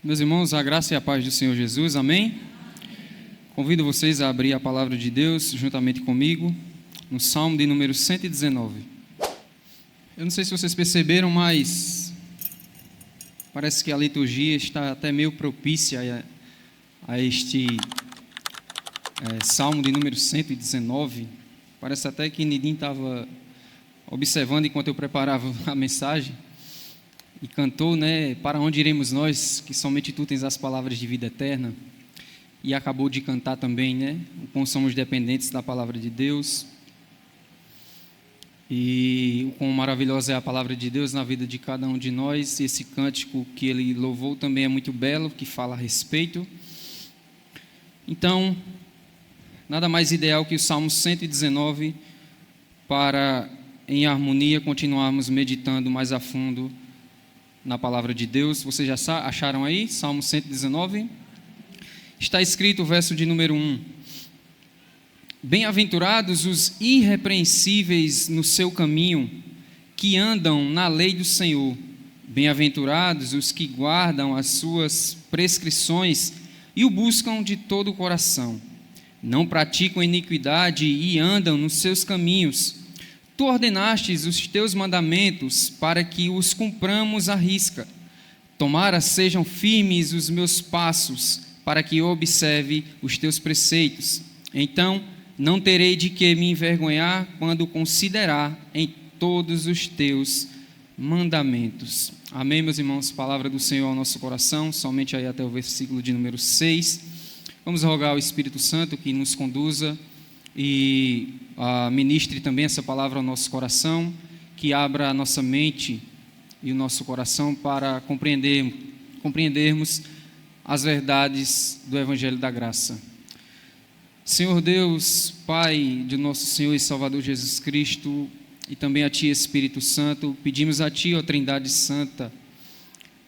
Meus irmãos, a graça e a paz do Senhor Jesus, amém? Convido vocês a abrir a palavra de Deus juntamente comigo, no Salmo de número 119. Eu não sei se vocês perceberam, mas parece que a liturgia está até meio propícia a este Salmo de número 119. Parece até que Nidim estava observando enquanto eu preparava a mensagem. E cantou, para onde iremos nós, que somente tu tens as palavras de vida eterna. E acabou de cantar também, o quão somos dependentes da palavra de Deus. E o quão maravilhosa é a palavra de Deus na vida de cada um de nós. Esse cântico que ele louvou também é muito belo, que fala a respeito. Então, nada mais ideal que o Salmo 119 para, em harmonia, continuarmos meditando mais a fundo na palavra de Deus. Vocês já acharam aí? Salmo 119. Está escrito o verso de número 1. Bem-aventurados os irrepreensíveis no seu caminho, que andam na lei do Senhor. Bem-aventurados os que guardam as suas prescrições e o buscam de todo o coração. Não praticam iniquidade e andam nos seus caminhos. Tu ordenastes os teus mandamentos para que os cumpramos à risca. Tomara sejam firmes os meus passos, para que eu observe os teus preceitos. Então, não terei de que me envergonhar quando considerar em todos os teus mandamentos. Amém, meus irmãos? Palavra do Senhor ao nosso coração, somente aí até o versículo de número 6. Vamos rogar ao Espírito Santo que nos conduza e ministre também essa palavra ao nosso coração, que abra a nossa mente e o nosso coração para compreendermos as verdades do Evangelho da Graça. Senhor Deus, Pai de nosso Senhor e Salvador Jesus Cristo, e também a Ti, Espírito Santo, pedimos a Ti, ó Trindade Santa,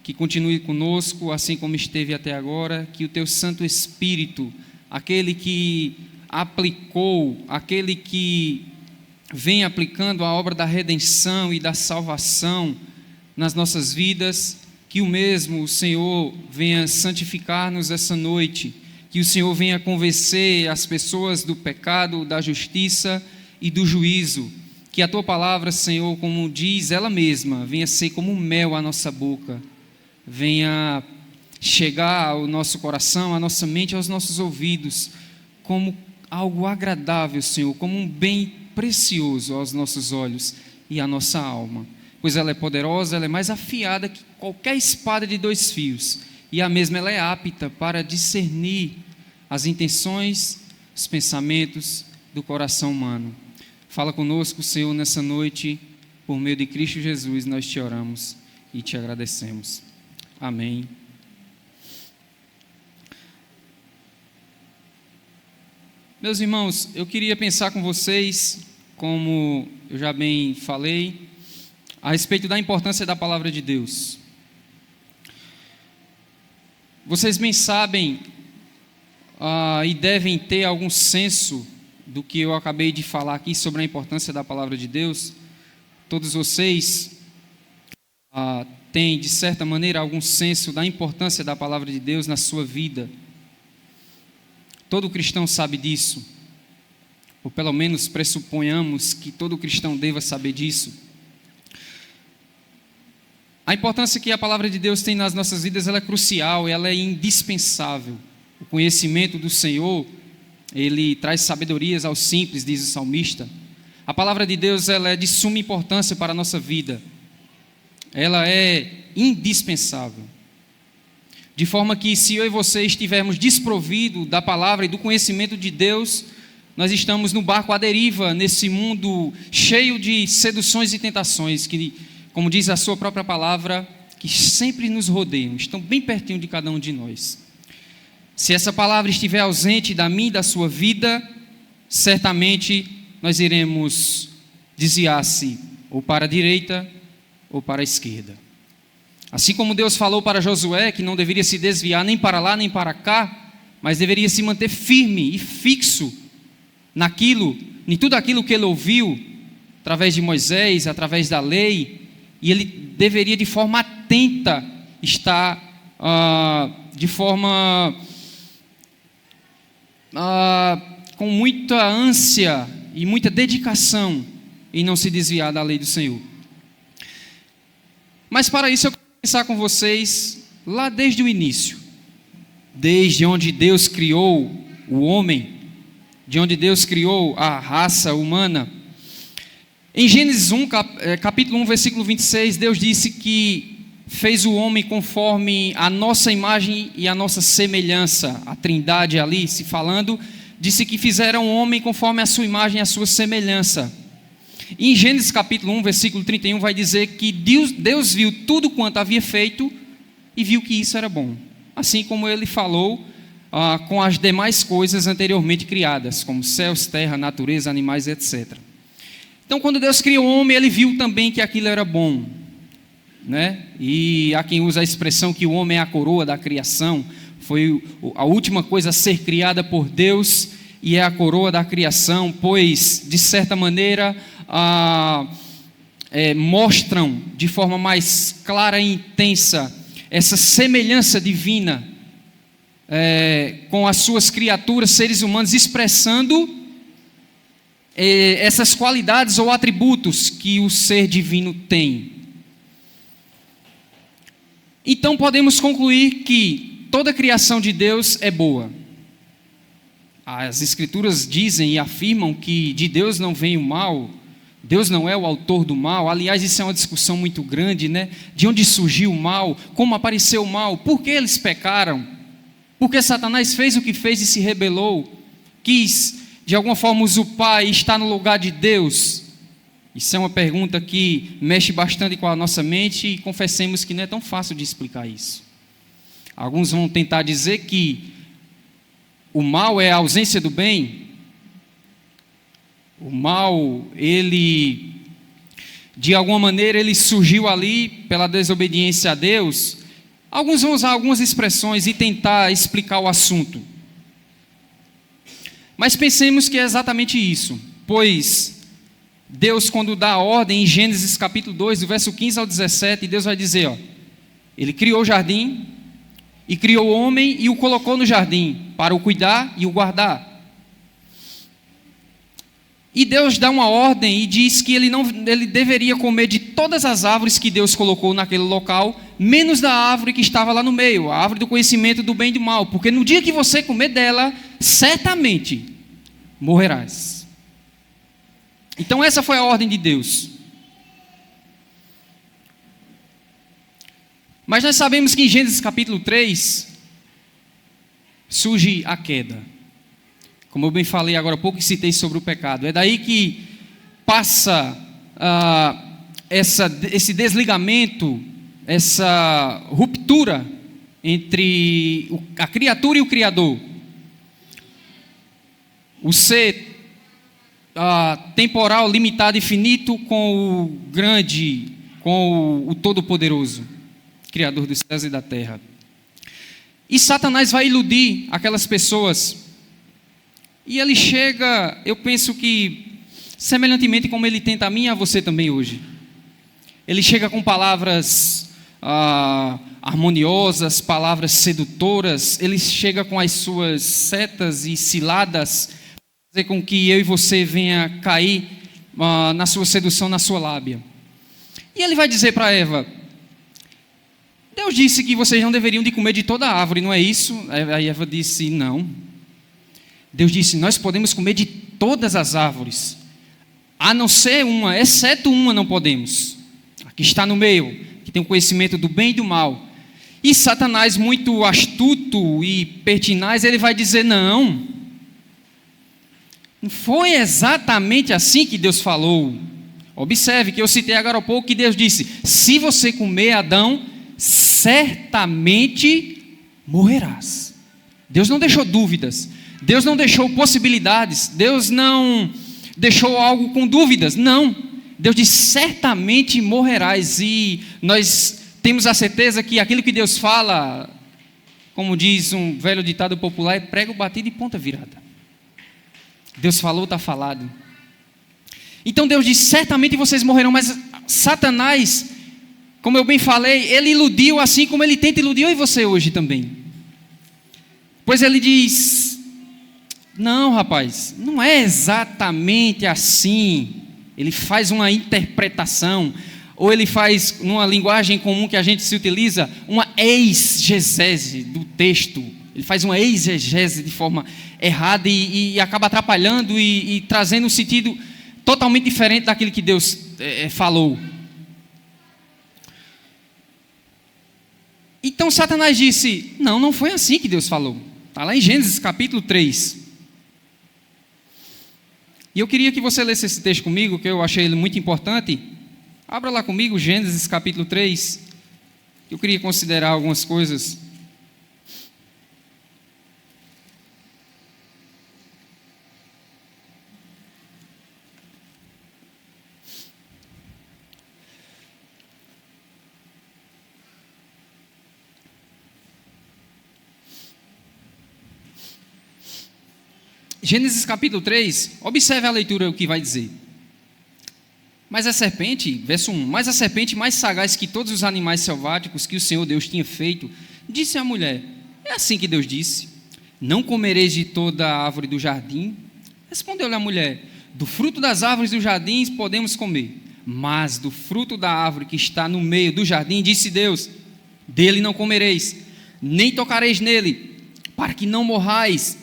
que continue conosco, assim como esteve até agora, que o Teu Santo Espírito, aquele que aplicou, aquele que vem aplicando a obra da redenção e da salvação nas nossas vidas, que o mesmo o Senhor venha santificar-nos essa noite, que o Senhor venha convencer as pessoas do pecado, da justiça e do juízo, que a Tua palavra, Senhor, como diz ela mesma, venha ser como mel à nossa boca, venha chegar ao nosso coração, à nossa mente, aos nossos ouvidos, como algo agradável, Senhor, como um bem precioso aos nossos olhos e à nossa alma, pois ela é poderosa, ela é mais afiada que qualquer espada de 2 fios, e a mesma ela é apta para discernir as intenções, os pensamentos do coração humano. Fala conosco, Senhor, nessa noite, por meio de Cristo Jesus, nós te oramos e te agradecemos. Amém. Meus irmãos, eu queria pensar com vocês, como eu já bem falei, a respeito da importância da palavra de Deus. Vocês bem sabem e devem ter algum senso do que eu acabei de falar aqui sobre a importância da palavra de Deus. Todos vocês têm, de certa maneira, algum senso da importância da palavra de Deus na sua vida. Todo cristão sabe disso, ou pelo menos pressuponhamos que todo cristão deva saber disso. A importância que a palavra de Deus tem nas nossas vidas, ela é crucial, ela é indispensável. O conhecimento do Senhor, ele traz sabedorias aos simples, diz o salmista. A palavra de Deus, ela é de suma importância para a nossa vida. Ela é indispensável. De forma que, se eu e você estivermos desprovidos da palavra e do conhecimento de Deus, nós estamos no barco à deriva, nesse mundo cheio de seduções e tentações, que, como diz a sua própria palavra, que sempre nos rodeiam, estão bem pertinho de cada um de nós. Se essa palavra estiver ausente da minha e da sua vida, certamente nós iremos desviar-se ou para a direita ou para a esquerda. Assim como Deus falou para Josué que não deveria se desviar nem para lá nem para cá, mas deveria se manter firme e fixo em tudo aquilo que ele ouviu, através de Moisés, através da lei, e ele deveria de forma atenta estar de forma com muita ânsia e muita dedicação em não se desviar da lei do Senhor. Mas para isso eu quero pensar com vocês lá desde o início, desde onde Deus criou o homem, de onde Deus criou a raça humana. Em Gênesis 1, capítulo 1, versículo 26, Deus disse que fez o homem conforme a nossa imagem e a nossa semelhança. A Trindade ali se falando, disse que fizeram o homem conforme a sua imagem e a sua semelhança. E em Gênesis capítulo 1, versículo 31, vai dizer que Deus viu tudo quanto havia feito e viu que isso era bom. Assim como ele falou com as demais coisas anteriormente criadas, como céus, terra, natureza, animais, etc. Então, quando Deus criou o homem, ele viu também que aquilo era bom, né? E há quem usa a expressão que o homem é a coroa da criação, foi a última coisa a ser criada por Deus e é a coroa da criação, pois, de certa maneira, mostram de forma mais clara e intensa essa semelhança divina com as suas criaturas, seres humanos, expressando essas qualidades ou atributos que o ser divino tem. Então podemos concluir que toda a criação de Deus é boa. As Escrituras dizem e afirmam que de Deus não vem o mal, Deus não é o autor do mal. Aliás, isso é uma discussão muito grande, né? De onde surgiu o mal, como apareceu o mal, por que eles pecaram, por que Satanás fez o que fez e se rebelou, quis de alguma forma usurpar e estar no lugar de Deus. Isso é uma pergunta que mexe bastante com a nossa mente e confessemos que não é tão fácil de explicar isso. Alguns vão tentar dizer que o mal é a ausência do bem. O mal, ele, de alguma maneira, ele surgiu ali pela desobediência a Deus. Alguns vão usar algumas expressões e tentar explicar o assunto. Mas pensemos que é exatamente isso, pois Deus, quando dá a ordem, em Gênesis capítulo 2, do verso 15 ao 17, Deus vai dizer, Ele criou o jardim, e criou o homem e o colocou no jardim, para o cuidar e o guardar. E Deus dá uma ordem e diz que ele deveria comer de todas as árvores que Deus colocou naquele local, menos da árvore que estava lá no meio, a árvore do conhecimento do bem e do mal, porque no dia que você comer dela, certamente morrerás. Então essa foi a ordem de Deus. Mas nós sabemos que em Gênesis capítulo 3, surge a queda. Como eu bem falei agora há pouco e citei sobre o pecado. É daí que passa esse desligamento, essa ruptura entre a criatura e o Criador. O ser temporal, limitado e finito com o grande, com o todo-poderoso, Criador dos céus e da terra. E Satanás vai iludir aquelas pessoas. E ele chega, eu penso que, semelhantemente como ele tenta a mim e a você também hoje. Ele chega com palavras harmoniosas, palavras sedutoras. Ele chega com as suas setas e ciladas, fazer com que eu e você venha cair na sua sedução, na sua lábia. E ele vai dizer para Eva, Deus disse que vocês não deveriam de comer de toda a árvore, não é isso? Aí Eva disse, não. Deus disse, nós podemos comer de todas as árvores, a não ser uma, exceto uma não podemos. Aqui está no meio, que tem o conhecimento do bem e do mal. E Satanás, muito astuto e pertinaz, ele vai dizer, não foi exatamente assim que Deus falou. Observe que eu citei agora há pouco que Deus disse, se você comer, Adão, certamente morrerás. Deus não deixou dúvidas, Deus não deixou possibilidades, Deus não deixou algo com dúvidas, não. Deus disse, certamente morrerás. E nós temos a certeza que aquilo que Deus fala, como diz um velho ditado popular, é prego batido e ponta virada. Deus falou, está falado. Então Deus disse, certamente vocês morrerão, mas Satanás, como eu bem falei, ele iludiu assim como ele tenta iludir eu e você hoje também. Pois ele diz: não, rapaz, não é exatamente assim. Ele faz uma interpretação, ou ele faz, numa linguagem comum que a gente se utiliza, uma exegese do texto. Ele faz uma exegese de forma errada e acaba atrapalhando e trazendo um sentido totalmente diferente daquilo que Deus falou. Então Satanás disse: não foi assim que Deus falou. Está lá em Gênesis capítulo 3. E eu queria que você lesse esse texto comigo, que eu achei ele muito importante. Abra lá comigo, Gênesis capítulo 3. Eu queria considerar algumas coisas. Gênesis capítulo 3, observe a leitura, o que vai dizer. Mas a serpente, verso 1, mas a serpente mais sagaz que todos os animais selváticos que o Senhor Deus tinha feito, disse à mulher: é assim que Deus disse, não comereis de toda a árvore do jardim? Respondeu-lhe a mulher: do fruto das árvores do jardim podemos comer, mas do fruto da árvore que está no meio do jardim, disse Deus, dele não comereis, nem tocareis nele, para que não morrais.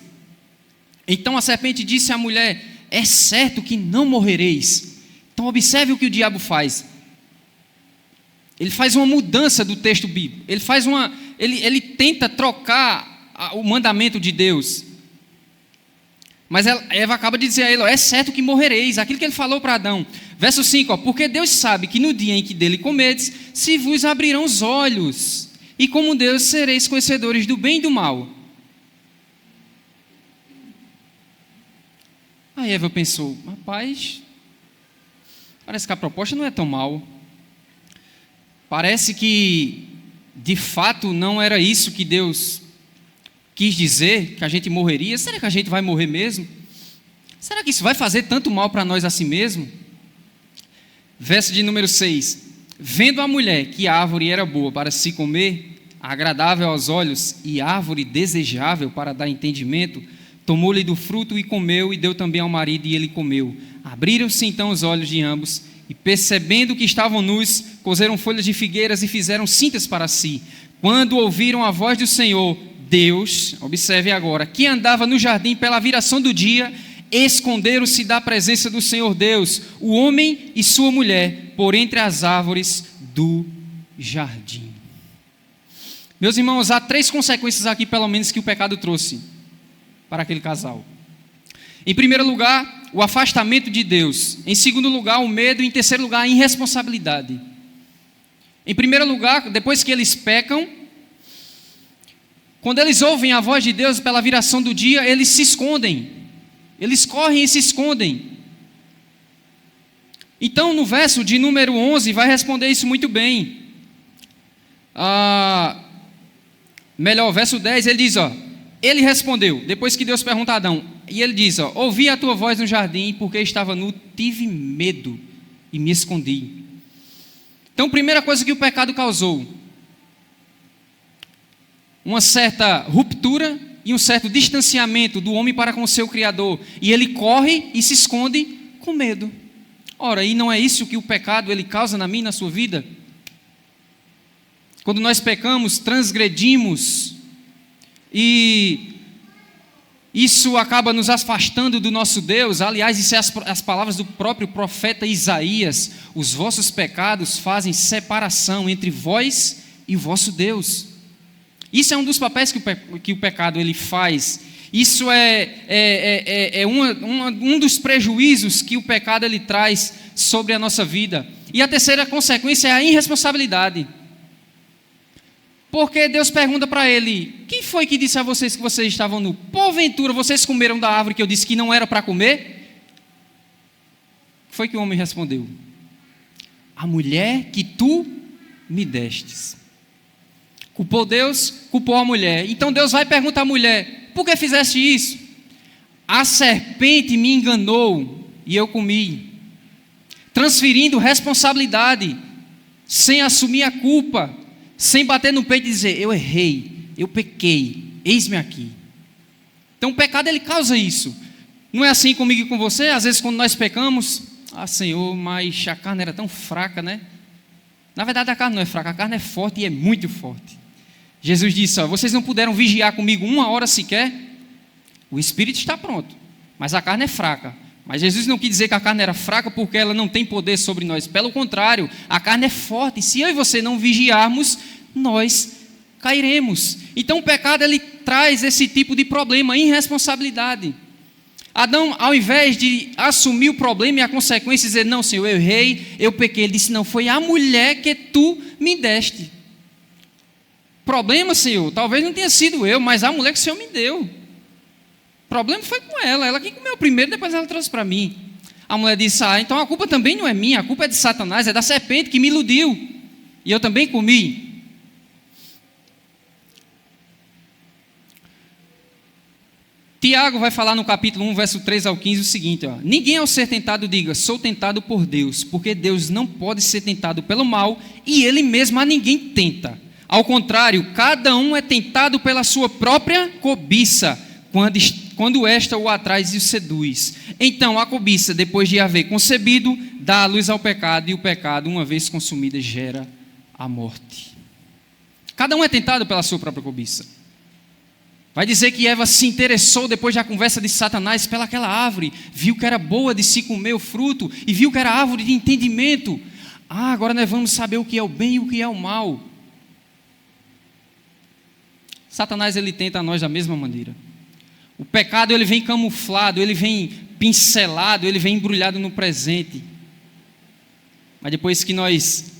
Então a serpente disse à mulher: é certo que não morrereis. Então observe o que o diabo faz. Ele faz uma mudança do texto bíblico. Ele tenta trocar o mandamento de Deus. Mas Eva acaba de dizer a ele: é certo que morrereis. Aquilo que ele falou para Adão. Verso 5, porque Deus sabe que no dia em que dele comerdes, se vos abrirão os olhos, e como Deus sereis conhecedores do bem e do mal. Aí Eva pensou: rapaz, parece que a proposta não é tão mal. Parece que, de fato, não era isso que Deus quis dizer, que a gente morreria. Será que a gente vai morrer mesmo? Será que isso vai fazer tanto mal para nós assim mesmo? Verso de número 6. Vendo a mulher que a árvore era boa para se comer, agradável aos olhos e árvore desejável para dar entendimento, tomou-lhe do fruto e comeu, e deu também ao marido, e ele comeu. Abriram-se então os olhos de ambos, e percebendo que estavam nus, coseram folhas de figueiras e fizeram cintas para si. Quando ouviram a voz do Senhor, Deus, observe agora, que andava no jardim pela viração do dia, esconderam-se da presença do Senhor Deus, o homem e sua mulher, por entre as árvores do jardim. Meus irmãos, há 3 consequências aqui, pelo menos, que o pecado trouxe para aquele casal. Em primeiro lugar, o afastamento de Deus. Em segundo lugar, o medo. Em terceiro lugar, a irresponsabilidade. Em primeiro lugar, depois que eles pecam, quando eles ouvem a voz de Deus pela viração do dia, eles se escondem. Eles correm e se escondem. Então, no verso de número 11, vai responder isso muito bem. Verso 10, ele diz, ele respondeu, depois que Deus pergunta a Adão, e ele diz, ouvi a tua voz no jardim, porque estava nu, tive medo e me escondi. Então, primeira coisa que o pecado causou, uma certa ruptura e um certo distanciamento do homem para com o seu Criador, e ele corre e se esconde com medo. Ora, e não é isso que o pecado ele causa na minha e na sua vida? Quando nós pecamos, transgredimos, e isso acaba nos afastando do nosso Deus. Aliás, isso é as palavras do próprio profeta Isaías: os vossos pecados fazem separação entre vós e o vosso Deus. Isso é um dos papéis que o pecado ele faz. Isso é um dos prejuízos que o pecado ele traz sobre a nossa vida. E a terceira consequência é a irresponsabilidade. Porque Deus pergunta para ele: quem foi que disse a vocês que vocês estavam nu? Porventura vocês comeram da árvore que eu disse que não era para comer? Foi que o homem respondeu: a mulher que tu me destes. Culpou Deus, culpou a mulher. Então Deus vai perguntar à mulher: por que fizeste isso? A serpente me enganou e eu comi, transferindo responsabilidade sem assumir a culpa, sem bater no peito e dizer: eu errei, eu pequei, eis-me aqui. Então o pecado, ele causa isso. Não é assim comigo e com você? Às vezes quando nós pecamos: ah, Senhor, mas a carne era tão fraca, né? Na verdade a carne não é fraca, a carne é forte e é muito forte. Jesus disse: ó, vocês não puderam vigiar comigo 1 hora sequer? O espírito está pronto, mas a carne é fraca. Mas Jesus não quis dizer que a carne era fraca porque ela não tem poder sobre nós. Pelo contrário, a carne é forte. Se eu e você não vigiarmos, nós cairemos. Então o pecado, ele traz esse tipo de problema, irresponsabilidade. Adão, ao invés de assumir o problema e a consequência e dizer: não, Senhor, eu errei, eu pequei, ele disse: não, foi a mulher que tu me deste. Problema, Senhor, talvez não tenha sido eu, mas a mulher que o Senhor me deu. O problema foi com ela que comeu primeiro, depois ela trouxe para mim. A mulher disse: ah, então a culpa também não é minha, a culpa é de Satanás, é da serpente que me iludiu, e eu também comi. Tiago vai falar no capítulo 1, verso 3 ao 15 o seguinte: ó, ninguém ao ser tentado diga: sou tentado por Deus, porque Deus não pode ser tentado pelo mal, e Ele mesmo a ninguém tenta. Ao contrário, cada um é tentado pela sua própria cobiça, quando esta o atrai e o seduz. Então a cobiça, depois de haver concebido, dá a luz ao pecado, e o pecado, uma vez consumido, gera a morte. Cada um é tentado pela sua própria cobiça. Vai dizer que Eva se interessou depois da conversa de Satanás pelaquela árvore, viu que era boa de se comer o fruto, e viu que era árvore de entendimento. Ah, agora nós vamos saber o que é o bem e o que é o mal. Satanás, ele tenta a nós da mesma maneira. O pecado, ele vem camuflado, ele vem pincelado, ele vem embrulhado no presente. Mas depois que nós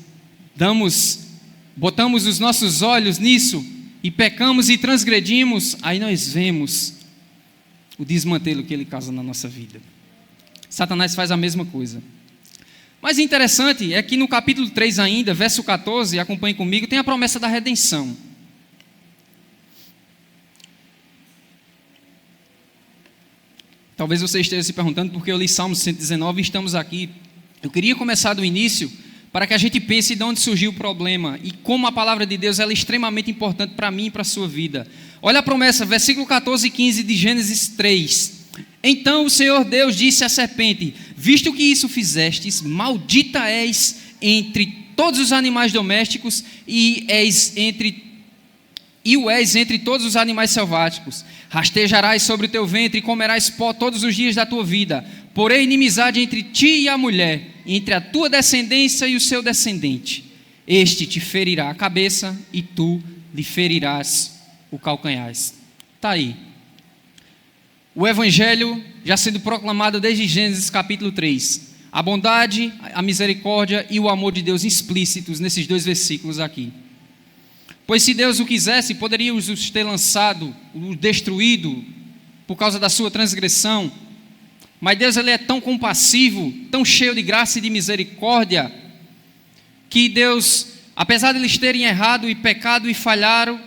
botamos os nossos olhos nisso, e pecamos e transgredimos, aí nós vemos o desmantelo que ele causa na nossa vida. Satanás faz a mesma coisa. Mas interessante é que no capítulo 3 ainda, verso 14, acompanhe comigo, tem a promessa da redenção. Talvez você esteja se perguntando porque eu li Salmo 119 e estamos aqui. Eu queria começar do início para que a gente pense de onde surgiu o problema e como a palavra de Deus ela é extremamente importante para mim e para a sua vida. Olha a promessa, versículo 14 e 15 de Gênesis 3. Então o Senhor Deus disse à serpente: visto que isso fizestes, maldita és entre todos os animais domésticos e o és entre todos os animais selváticos. Rastejarás sobre o teu ventre e comerás pó todos os dias da tua vida. Porém inimizade entre ti e a mulher, entre a tua descendência e o seu descendente. Este te ferirá a cabeça e tu lhe ferirás o calcanhar. Está aí. O evangelho já sendo proclamado desde Gênesis capítulo 3. A bondade, a misericórdia e o amor de Deus explícitos nesses 2 versículos aqui. Pois se Deus o quisesse, poderia os ter lançado, o destruído, por causa da sua transgressão. Mas Deus, ele é tão compassivo, tão cheio de graça e de misericórdia, que Deus, apesar de eles terem errado e pecado e falharam,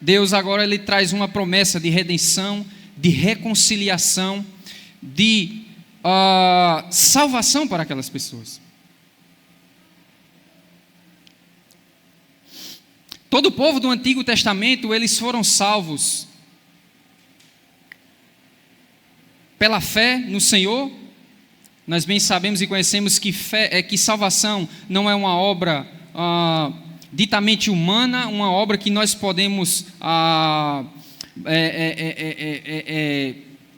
Deus agora ele traz uma promessa de redenção, de reconciliação, de salvação para aquelas pessoas. Todo o povo do Antigo Testamento, eles foram salvos pela fé no Senhor. Nós bem sabemos e conhecemos que salvação não é uma obra ditamente humana, uma obra que nós podemos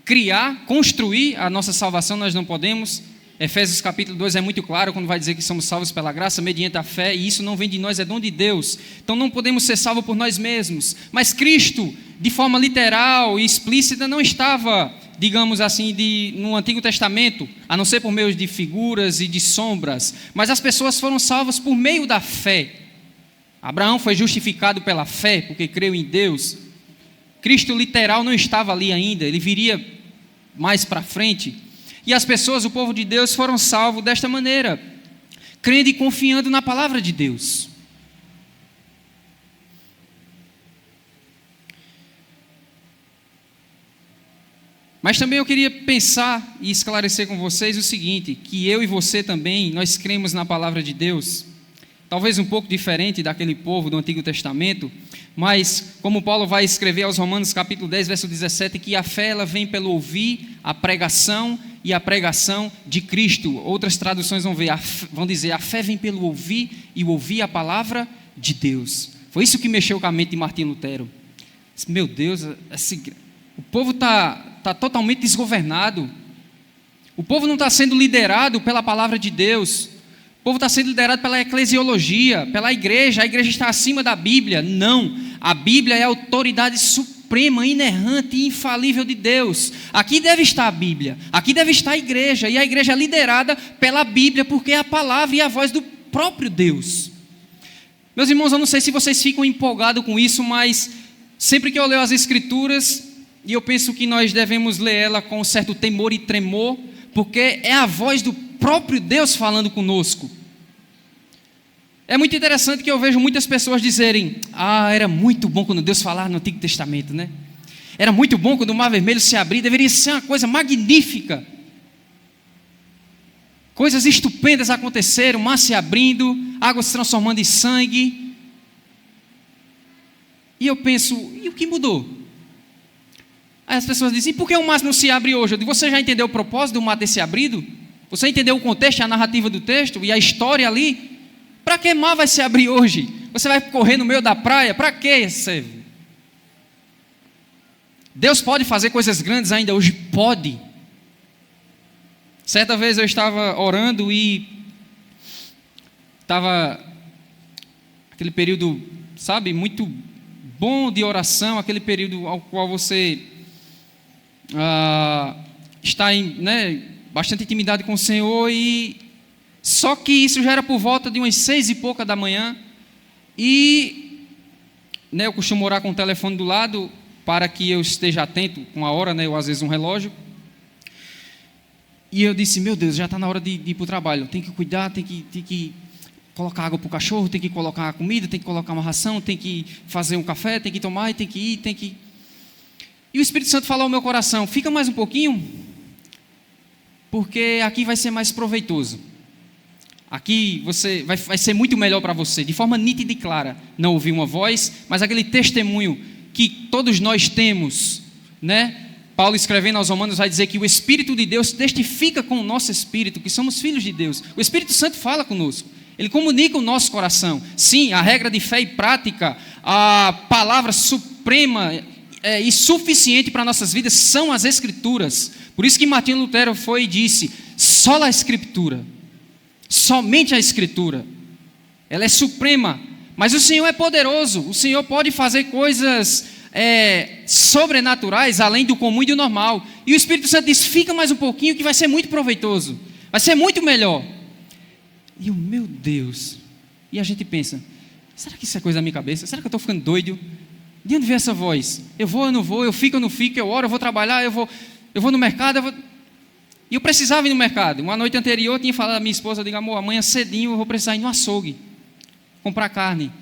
criar, construir a nossa salvação, nós não podemos. Efésios capítulo 2 é muito claro quando vai dizer que somos salvos pela graça mediante a fé, e isso não vem de nós, é dom de Deus. Então não podemos ser salvos por nós mesmos. Mas Cristo, de forma literal e explícita, não estava, digamos assim, no Antigo Testamento, a não ser por meio de figuras e de sombras, mas as pessoas foram salvas por meio da fé. Abraão foi justificado pela fé, porque creu em Deus. Cristo literal não estava ali ainda, ele viria mais para frente. E as pessoas, o povo de Deus, foram salvos desta maneira, crendo e confiando na palavra de Deus. Mas também eu queria pensar e esclarecer com vocês o seguinte, que eu e você também, nós cremos na palavra de Deus, talvez um pouco diferente daquele povo do Antigo Testamento, mas como Paulo vai escrever aos Romanos capítulo 10, verso 17, que a fé ela vem pelo ouvir a pregação e a pregação de Cristo. Outras traduções vão dizer, a fé vem pelo ouvir e ouvir a palavra de Deus. Foi isso que mexeu com a mente de Martinho Lutero. Meu Deus, o povo está totalmente desgovernado. O povo não está sendo liderado pela palavra de Deus. O povo está sendo liderado pela eclesiologia, pela igreja. A igreja está acima da Bíblia. Não, a Bíblia é a autoridade suprema, inerrante e infalível de Deus. Aqui deve estar a Bíblia, aqui deve estar a igreja. E a igreja é liderada pela Bíblia, porque é a palavra e a voz do próprio Deus. Meus irmãos, eu não sei se vocês ficam empolgados com isso, mas sempre que eu leio as Escrituras, e eu penso que nós devemos ler ela com um certo temor e tremor, porque é a voz do próprio Deus falando conosco. É muito interessante que eu vejo muitas pessoas dizerem, era muito bom quando Deus falava no Antigo Testamento, né? Era muito bom quando o Mar Vermelho se abria, deveria ser uma coisa magnífica. Coisas estupendas aconteceram, o mar se abrindo, água se transformando em sangue. E eu penso, e o que mudou? Aí as pessoas dizem, e por que o mar não se abre hoje? Eu digo, você já entendeu o propósito do mar ter se abrido? Você entendeu o contexto, a narrativa do texto e a história ali? Para que mar vai se abrir hoje? Você vai correr no meio da praia? Para que serve? Deus pode fazer coisas grandes ainda hoje? Pode. Certa vez eu estava orando e estava aquele período, sabe, muito bom de oração, aquele período ao qual você está em bastante intimidade com o Senhor, e só que isso já era por volta de umas 6 e pouca da manhã, e eu costumo orar com o telefone do lado, para que eu esteja atento com a hora, ou às vezes um relógio. E eu disse, meu Deus, já está na hora de ir para o trabalho, tem que cuidar, tem que colocar água para o cachorro, tem que colocar comida, tem que colocar uma ração, tem que fazer um café, tem que tomar, tem que ir. E o Espírito Santo falou ao meu coração, fica mais um pouquinho, porque aqui vai ser mais proveitoso. Aqui vai ser muito melhor para você, de forma nítida e clara, não ouvir uma voz, mas aquele testemunho que todos nós temos, Paulo escrevendo aos Romanos vai dizer que o Espírito de Deus testifica com o nosso espírito, que somos filhos de Deus. O Espírito Santo fala conosco, ele comunica o nosso coração. Sim, a regra de fé e prática, a palavra suprema e suficiente para nossas vidas são as Escrituras. Por isso que Martinho Lutero foi e disse, só a Escritura, somente a Escritura, ela é suprema, mas o Senhor é poderoso, o Senhor pode fazer coisas sobrenaturais, além do comum e do normal. E o Espírito Santo diz, fica mais um pouquinho que vai ser muito proveitoso, vai ser muito melhor. E o meu Deus, e a gente pensa, será que isso é coisa da minha cabeça? Será que eu estou ficando doido? De onde vem essa voz? Eu vou, eu não vou, eu fico, eu não fico, eu oro, eu vou trabalhar, eu vou no mercado, E eu precisava ir no mercado. Uma noite anterior eu tinha falado à minha esposa, eu digo, amor, amanhã cedinho eu vou precisar ir no açougue, comprar carne.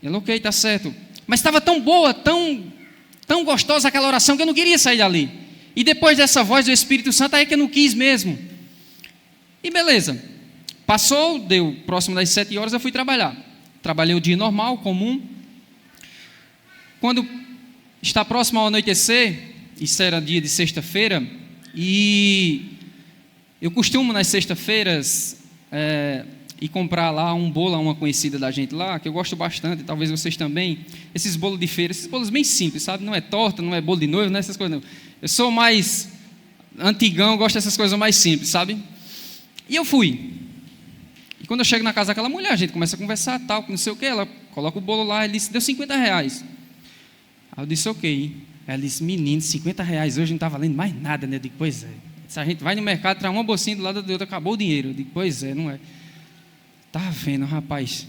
Ela, ok, está certo. Mas estava tão boa, tão gostosa aquela oração, que eu não queria sair dali. E depois dessa voz do Espírito Santo, aí que eu não quis mesmo. E beleza. Passou, deu próximo das 7 horas, eu fui trabalhar. Trabalhei o dia normal, comum. Quando está próximo ao anoitecer, isso era dia de sexta-feira, e eu costumo nas sextas-feiras ir comprar lá um bolo a uma conhecida da gente lá, que eu gosto bastante, talvez vocês também, esses bolos de feira, esses bolos bem simples, sabe? Não é torta, não é bolo de noivo, não é essas coisas não. Eu sou mais antigão, gosto dessas coisas mais simples, sabe? E eu fui. E quando eu chego na casa daquela mulher, a gente começa a conversar, tal, não sei o que, ela coloca o bolo lá, ele disse, deu R$50. Aí eu disse, ok. Ela disse, menino, R$50 hoje não está valendo mais nada, né? Eu digo, pois é. Se a gente vai no mercado, traz uma bolsinha do lado da outra, acabou o dinheiro. Eu digo, pois é, não é. Tá vendo, rapaz?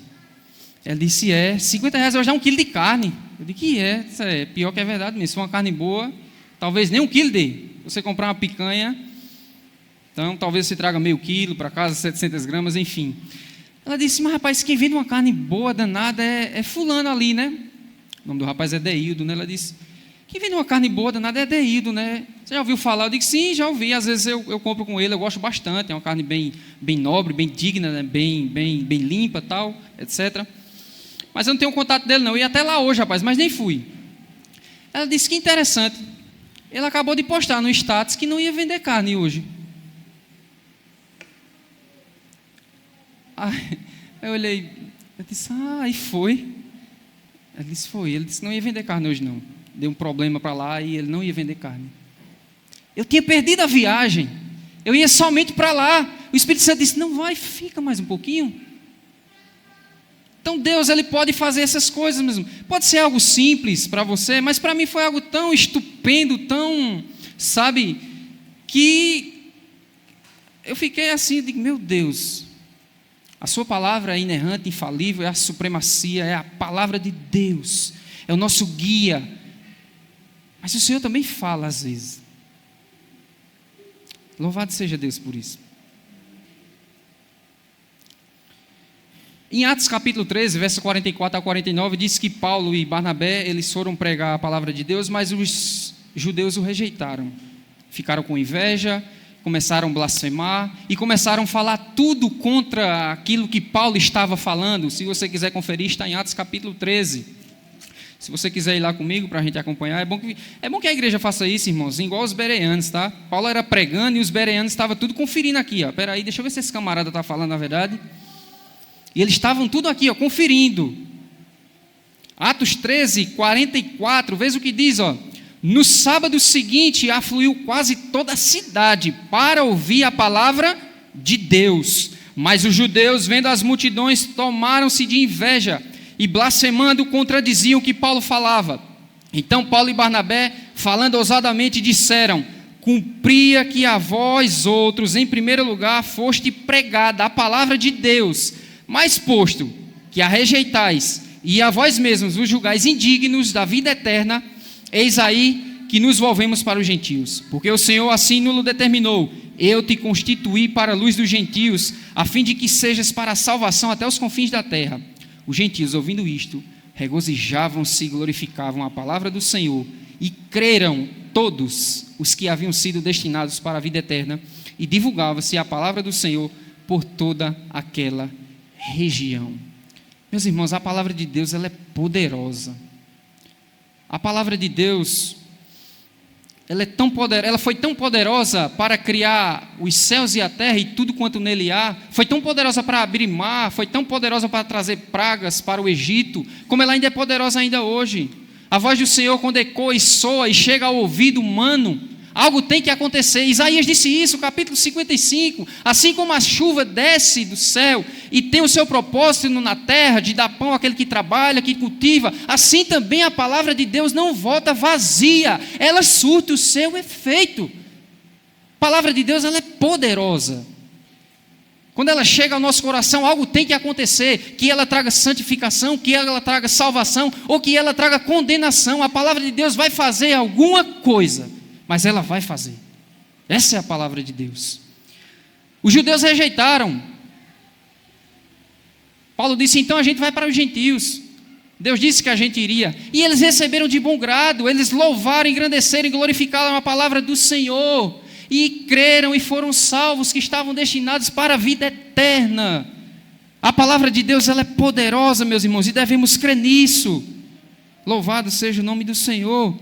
Ela disse, R$50 hoje dá 1 quilo de carne. Eu digo, que é? Isso é pior que é verdade mesmo. Se for uma carne boa, talvez nem 1 quilo dê. Você comprar uma picanha, então talvez você traga meio quilo para casa, 700 gramas, enfim. Ela disse, mas rapaz, quem vende uma carne boa, danada, é fulano ali, né? O nome do rapaz é Deildo, né? Ela disse, quem vende uma carne boa, danada, é Deildo, né? Você já ouviu falar? Eu digo, sim, já ouvi. Às vezes eu compro com ele, eu gosto bastante. É uma carne bem nobre, bem digna, né? bem limpa, tal, etc. Mas eu não tenho contato dele, não. Eu ia até lá hoje, rapaz, mas nem fui. Ela disse que interessante. Ele acabou de postar no status que não ia vender carne hoje. Aí eu olhei, eu disse, e foi? Ele disse, foi. Ele disse que não ia vender carne hoje, não. Deu um problema para lá e ele não ia vender carne. Eu tinha perdido a viagem. Eu ia somente para lá. O Espírito Santo disse, não vai, fica mais um pouquinho. Então Deus, Ele pode fazer essas coisas mesmo. Pode ser algo simples para você, mas para mim foi algo tão estupendo, tão, sabe, que eu fiquei assim, digo, meu Deus, a sua palavra é inerrante, infalível, é a supremacia, é a palavra de Deus, é o nosso guia. Mas o Senhor também fala às vezes. Louvado seja Deus por isso. Em Atos capítulo 13, verso 44 a 49, diz que Paulo e Barnabé, eles foram pregar a palavra de Deus, mas os judeus o rejeitaram. Ficaram com inveja, começaram a blasfemar e começaram a falar tudo contra aquilo que Paulo estava falando. Se você quiser conferir, está em Atos capítulo 13. Se você quiser ir lá comigo para a gente acompanhar, é bom que a igreja faça isso, irmãos, igual os bereanos, tá? Paulo era pregando e os bereanos estavam tudo conferindo aqui, ó. Peraí, deixa eu ver se esse camarada está falando a verdade. E eles estavam tudo aqui, ó, conferindo. Atos 13, 44, veja o que diz, ó. No sábado seguinte, afluiu quase toda a cidade para ouvir a palavra de Deus. Mas os judeus, vendo as multidões, tomaram-se de inveja e blasfemando contradiziam o que Paulo falava. Então Paulo e Barnabé, falando ousadamente, disseram: cumpria que a vós outros, em primeiro lugar, foste pregada a palavra de Deus, mas posto que a rejeitais e a vós mesmos vos julgais indignos da vida eterna, eis aí que nos volvemos para os gentios, porque o Senhor assim nos determinou: eu te constituí para a luz dos gentios, a fim de que sejas para a salvação até os confins da terra. Os gentios, ouvindo isto, regozijavam-se e glorificavam a palavra do Senhor, e creram todos os que haviam sido destinados para a vida eterna, e divulgava-se a palavra do Senhor por toda aquela região. Meus irmãos, a palavra de Deus, ela é poderosa. A palavra de Deus, ela foi tão poderosa para criar os céus e a terra e tudo quanto nele há, foi tão poderosa para abrir mar, foi tão poderosa para trazer pragas para o Egito, como ela ainda é poderosa ainda hoje. A voz do Senhor, quando ecoa e soa e chega ao ouvido humano, algo tem que acontecer. Isaías disse isso, capítulo 55, assim como a chuva desce do céu e tem o seu propósito na terra, de dar pão àquele que trabalha, que cultiva, assim também a palavra de Deus não volta vazia, ela surte o seu efeito. A palavra de Deus, ela é poderosa. Quando ela chega ao nosso coração, algo tem que acontecer, que ela traga santificação, que ela traga salvação, ou que ela traga condenação. A palavra de Deus vai fazer alguma coisa, mas ela vai fazer. Essa é a palavra de Deus. Os judeus rejeitaram. Paulo disse: então a gente vai para os gentios. Deus disse que a gente iria, e eles receberam de bom grado, eles louvaram, engrandeceram e glorificaram a palavra do Senhor, e creram e foram salvos, que estavam destinados para a vida eterna. A palavra de Deus, ela é poderosa, meus irmãos, e devemos crer nisso. Louvado seja o nome do Senhor.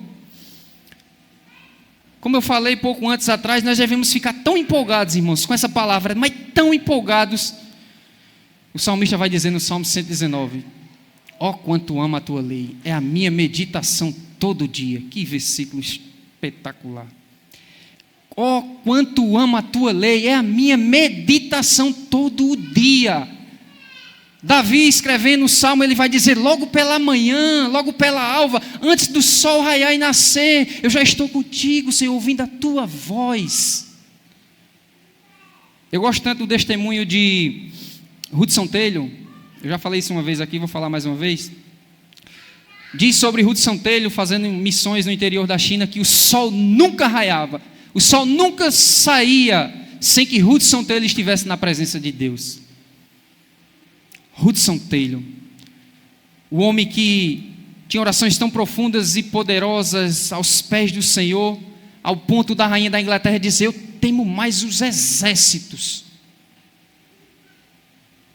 Como eu falei pouco antes atrás, nós devemos ficar tão empolgados, irmãos, com essa palavra, mas tão empolgados. O salmista vai dizer no Salmo 119: ó quanto amo a tua lei, é a minha meditação todo dia. Que versículo espetacular. Ó quanto amo a tua lei, é a minha meditação todo dia. Davi, escrevendo o Salmo, ele vai dizer: logo pela manhã, logo pela alva, antes do sol raiar e nascer, eu já estou contigo, Senhor, ouvindo a tua voz. Eu gosto tanto do testemunho de Hudson Taylor. Eu já falei isso uma vez aqui, vou falar mais uma vez. Diz sobre Hudson Taylor fazendo missões no interior da China, que o sol nunca raiava, o sol nunca saía sem que Hudson Taylor estivesse na presença de Deus. Hudson Taylor, o homem que tinha orações tão profundas e poderosas aos pés do Senhor, ao ponto da rainha da Inglaterra dizer: eu temo mais os exércitos.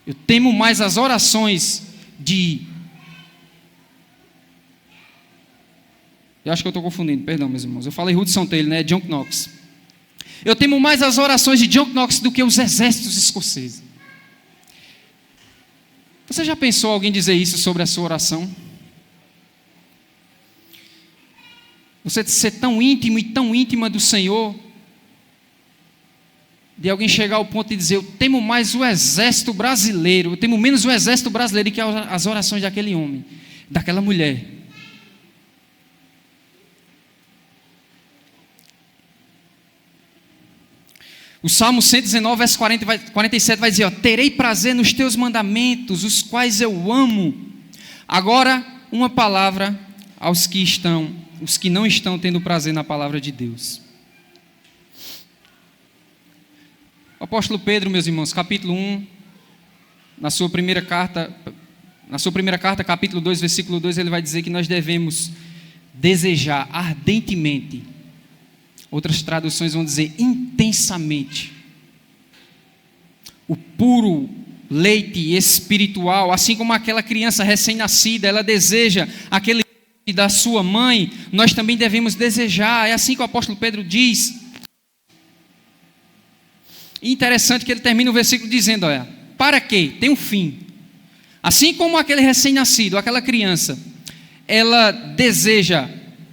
Eu temo mais as orações de... Eu acho que eu estou confundindo, perdão, meus irmãos. Eu falei Hudson Taylor, né? John Knox. Eu temo mais as orações de John Knox do que os exércitos escoceses. Você já pensou alguém dizer isso sobre a sua oração? Você ser tão íntimo e tão íntima do Senhor, de alguém chegar ao ponto de dizer: eu temo mais o exército brasileiro, eu temo menos o exército brasileiro que as orações daquele homem, daquela mulher. O Salmo 119, verso 47 vai dizer: ó, terei prazer nos teus mandamentos, os quais eu amo. Agora, uma palavra aos que não estão tendo prazer na palavra de Deus. O apóstolo Pedro, meus irmãos, capítulo 1, na sua primeira carta, capítulo 2, versículo 2, ele vai dizer que nós devemos desejar ardentemente. Outras traduções vão dizer intensamente o puro leite espiritual, assim como aquela criança recém-nascida, ela deseja aquele leite da sua mãe, nós também devemos desejar. É assim que o apóstolo Pedro diz. E interessante que ele termina o versículo dizendo: olha, para quê? Tem um fim. Assim como aquele recém-nascido, aquela criança, ela deseja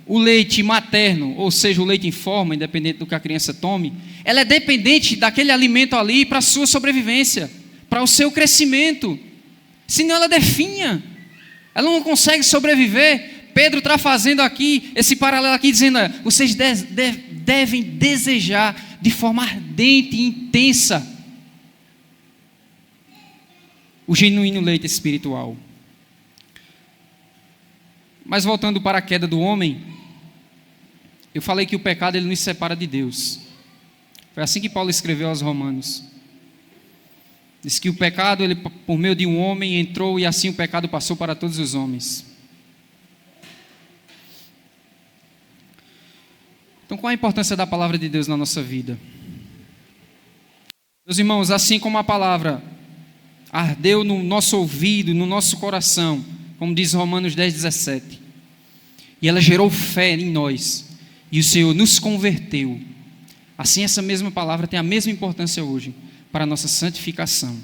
o leite materno, ou seja, o leite em forma, independente do que a criança tome, ela é dependente daquele alimento ali para a sua sobrevivência, para o seu crescimento. Senão ela definha, ela não consegue sobreviver. Pedro está fazendo aqui, esse paralelo aqui, dizendo: vocês devem desejar de forma ardente e intensa o genuíno leite espiritual. Mas voltando para a queda do homem, eu falei que o pecado ele nos separa de Deus. Foi assim que Paulo escreveu aos Romanos. Diz que o pecado, ele, por meio de um homem, entrou e assim o pecado passou para todos os homens. Então, qual a importância da palavra de Deus na nossa vida? Meus irmãos, assim como a palavra ardeu no nosso ouvido, no nosso coração, como diz Romanos 10, 17, e ela gerou fé em nós, e o Senhor nos converteu, assim essa mesma palavra tem a mesma importância hoje, para a nossa santificação.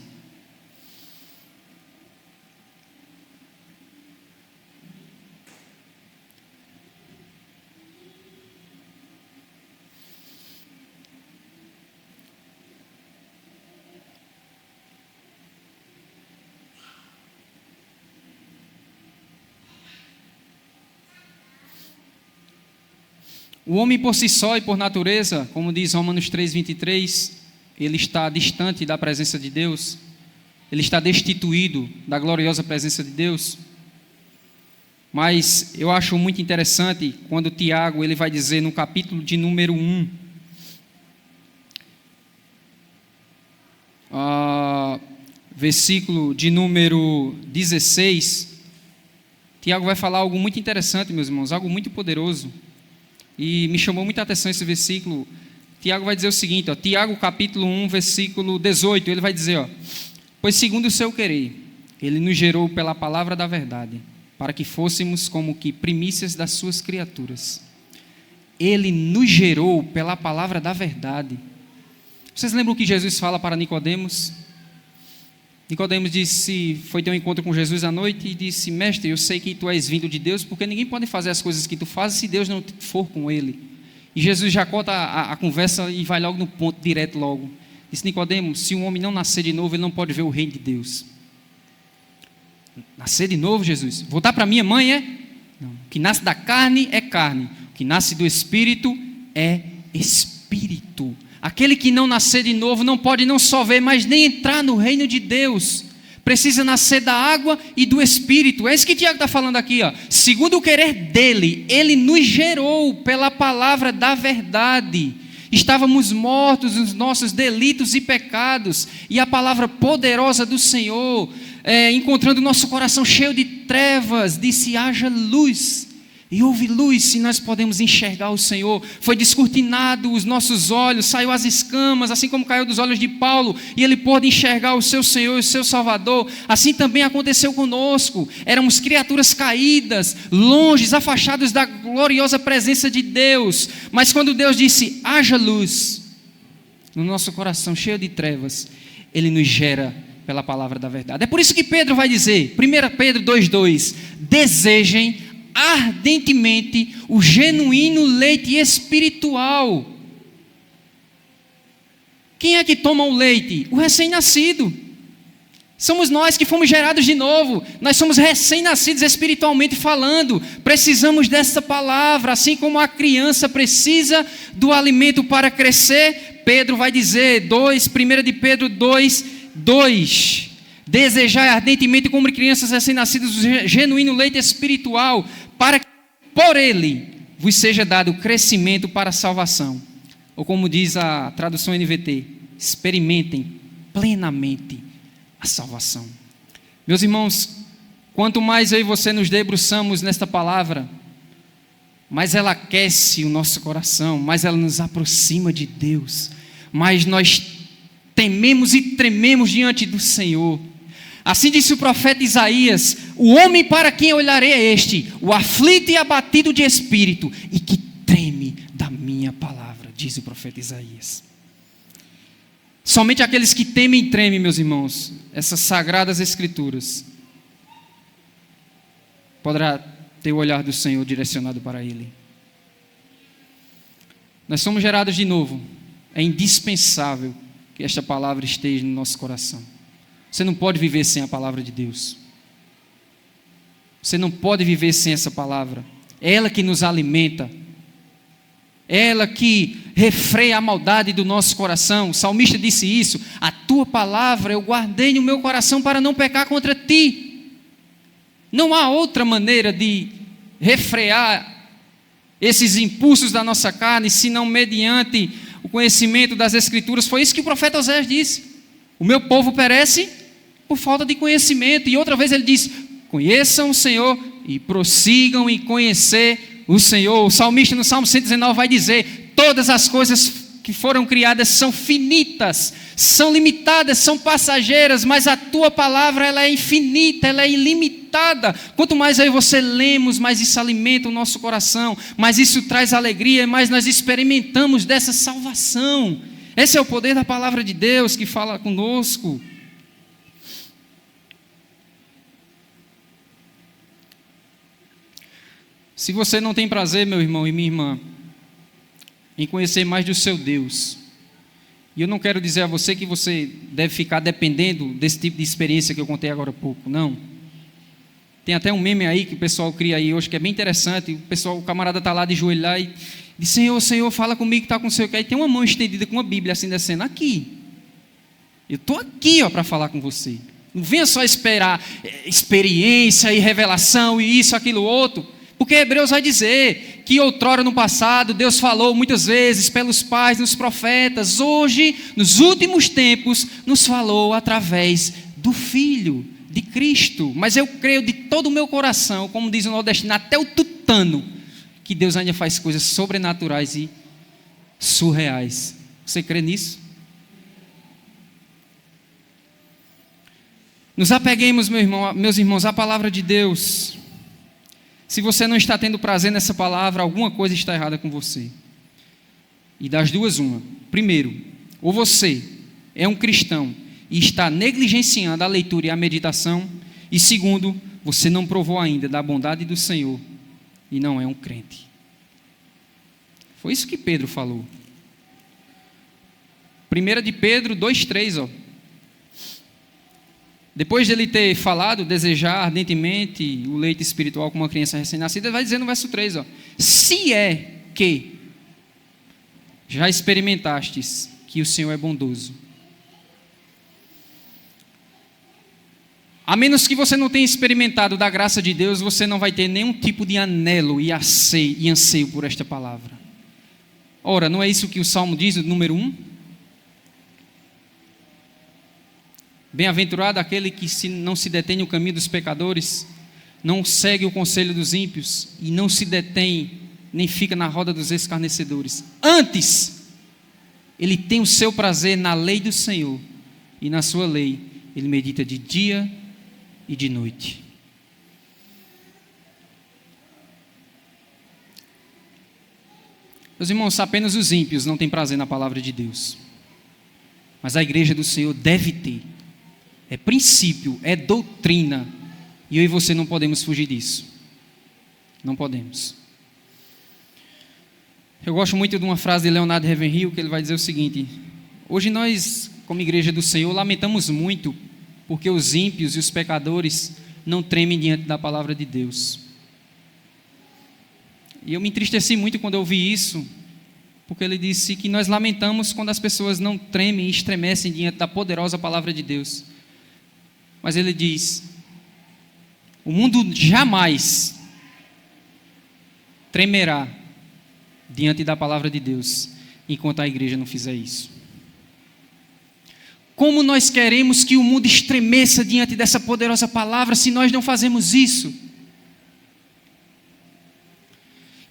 O homem por si só e por natureza, como diz Romanos 3, 23, ele está distante da presença de Deus, ele está destituído da gloriosa presença de Deus. Mas eu acho muito interessante quando Tiago ele vai dizer no capítulo de número 1, versículo de número 16, Tiago vai falar algo muito interessante, meus irmãos, algo muito poderoso. E me chamou muita atenção esse versículo. Tiago vai dizer o seguinte, ó, Tiago capítulo 1, versículo 18, ele vai dizer, ó, pois segundo o seu querer, ele nos gerou pela palavra da verdade, para que fôssemos como que primícias das suas criaturas. Ele nos gerou pela palavra da verdade. Vocês lembram o que Jesus fala para Nicodemos? Nicodemos disse, foi ter um encontro com Jesus à noite e disse: mestre, eu sei que tu és vindo de Deus, porque ninguém pode fazer as coisas que tu fazes se Deus não for com ele. E Jesus já corta a conversa e vai logo no ponto, direto logo. Disse: Nicodemos, se um homem não nascer de novo, ele não pode ver o reino de Deus. Nascer de novo, Jesus? Voltar para minha mãe é? Não. O que nasce da carne é carne, o que nasce do Espírito é Espírito. Aquele que não nascer de novo não pode não só ver, mas nem entrar no reino de Deus. Precisa nascer da água e do Espírito. É isso que Tiago está falando aqui, ó. Segundo o querer dele, ele nos gerou pela palavra da verdade. Estávamos mortos nos nossos delitos e pecados, e a palavra poderosa do Senhor, encontrando nosso coração cheio de trevas, disse: haja luz. E houve luz e nós podemos enxergar o Senhor. Foi descortinado os nossos olhos, saiu as escamas, assim como caiu dos olhos de Paulo, e ele pôde enxergar o seu Senhor e o seu Salvador. Assim também aconteceu conosco. Éramos criaturas caídas, longes, afastados da gloriosa presença de Deus. Mas quando Deus disse, haja luz, no nosso coração cheio de trevas, Ele nos gera pela palavra da verdade. É por isso que Pedro vai dizer, 1 Pedro 2,2, desejem ardentemente o genuíno leite espiritual. Quem é que toma o leite? O recém-nascido. Somos nós que fomos gerados de novo. Nós somos recém-nascidos espiritualmente falando. Precisamos dessa palavra, assim como a criança precisa do alimento para crescer. Pedro vai dizer, 1 de Pedro 2:2. Desejai ardentemente como crianças recém-nascidas o genuíno leite espiritual, para que por ele vos seja dado crescimento para a salvação. Ou como diz a tradução NVT, experimentem plenamente a salvação. Meus irmãos, quanto mais eu e você nos debruçamos nesta palavra, mais ela aquece o nosso coração, mais ela nos aproxima de Deus, mais nós tememos e trememos diante do Senhor. Assim disse o profeta Isaías, o homem para quem olharei é este, o aflito e abatido de espírito, e que treme da minha palavra, diz o profeta Isaías. Somente aqueles que temem e tremem, meus irmãos, essas sagradas escrituras, poderá ter o olhar do Senhor direcionado para Ele. Nós somos gerados de novo, é indispensável que esta palavra esteja no nosso coração. Você não pode viver sem a palavra de Deus. Você não pode viver sem essa palavra. É ela que nos alimenta. É ela que refreia a maldade do nosso coração. O salmista disse isso. A tua palavra eu guardei no meu coração para não pecar contra ti. Não há outra maneira de refrear esses impulsos da nossa carne, senão mediante o conhecimento das Escrituras. Foi isso que o profeta Oséias disse. O meu povo perece por falta de conhecimento. E outra vez ele diz, conheçam o Senhor e prossigam em conhecer o Senhor. O salmista no Salmo 119 vai dizer, todas as coisas que foram criadas são finitas, são limitadas, são passageiras, mas a tua palavra ela é infinita, ela é ilimitada. Quanto mais eu e você lemos, mais isso alimenta o nosso coração, mais isso traz alegria, mais nós experimentamos dessa salvação. Esse é o poder da palavra de Deus que fala conosco. Se você não tem prazer, meu irmão e minha irmã, em conhecer mais do seu Deus, e eu não quero dizer a você que você deve ficar dependendo desse tipo de experiência que eu contei agora há pouco, não. Tem até um meme aí que o pessoal cria aí hoje, que é bem interessante, o camarada está lá de joelho lá e diz, Senhor, fala comigo que está com o seu que. Aí tem uma mão estendida com uma Bíblia assim descendo aqui. Eu estou aqui para falar com você. Não venha só esperar experiência e revelação e isso, aquilo, outro. Porque Hebreus vai dizer que outrora no passado Deus falou muitas vezes pelos pais, nos profetas. Hoje, nos últimos tempos, nos falou através do Filho de Cristo. Mas eu creio de todo o meu coração, como diz o nordestino, até o tutano, que Deus ainda faz coisas sobrenaturais e surreais. Você crê nisso? Nos apeguemos, meus irmãos, à palavra de Deus. Se você não está tendo prazer nessa palavra, alguma coisa está errada com você. E das duas, uma. Primeiro, ou você é um cristão e está negligenciando a leitura e a meditação. E segundo, você não provou ainda da bondade do Senhor e não é um crente. Foi isso que Pedro falou. 1 de Pedro 2,3, Depois de ele ter falado, desejar ardentemente o leite espiritual como uma criança recém-nascida, ele vai dizer no verso 3, se é que já experimentastes que o Senhor é bondoso. A menos que você não tenha experimentado da graça de Deus, você não vai ter nenhum tipo de anelo e anseio por esta palavra. Ora, não é isso que o Salmo diz, no número 1? Bem-aventurado aquele que não se detém no caminho dos pecadores, não segue o conselho dos ímpios e não se detém, nem fica na roda dos escarnecedores. Antes, ele tem o seu prazer na lei do Senhor, e na sua lei ele medita de dia e de noite. Meus irmãos, apenas os ímpios não têm prazer na palavra de Deus. Mas a igreja do Senhor deve ter. É princípio, é doutrina. E eu e você não podemos fugir disso. Não podemos. Eu gosto muito de uma frase de Leonardo Ravenhill, que ele vai dizer o seguinte: hoje nós, como igreja do Senhor, lamentamos muito porque os ímpios e os pecadores não tremem diante da palavra de Deus. E eu me entristeci muito quando eu ouvi isso, porque ele disse que nós lamentamos quando as pessoas não tremem e estremecem diante da poderosa palavra de Deus. Mas ele diz: o mundo jamais tremerá diante da palavra de Deus enquanto a igreja não fizer isso. Como nós queremos que o mundo estremeça diante dessa poderosa palavra se nós não fazemos isso?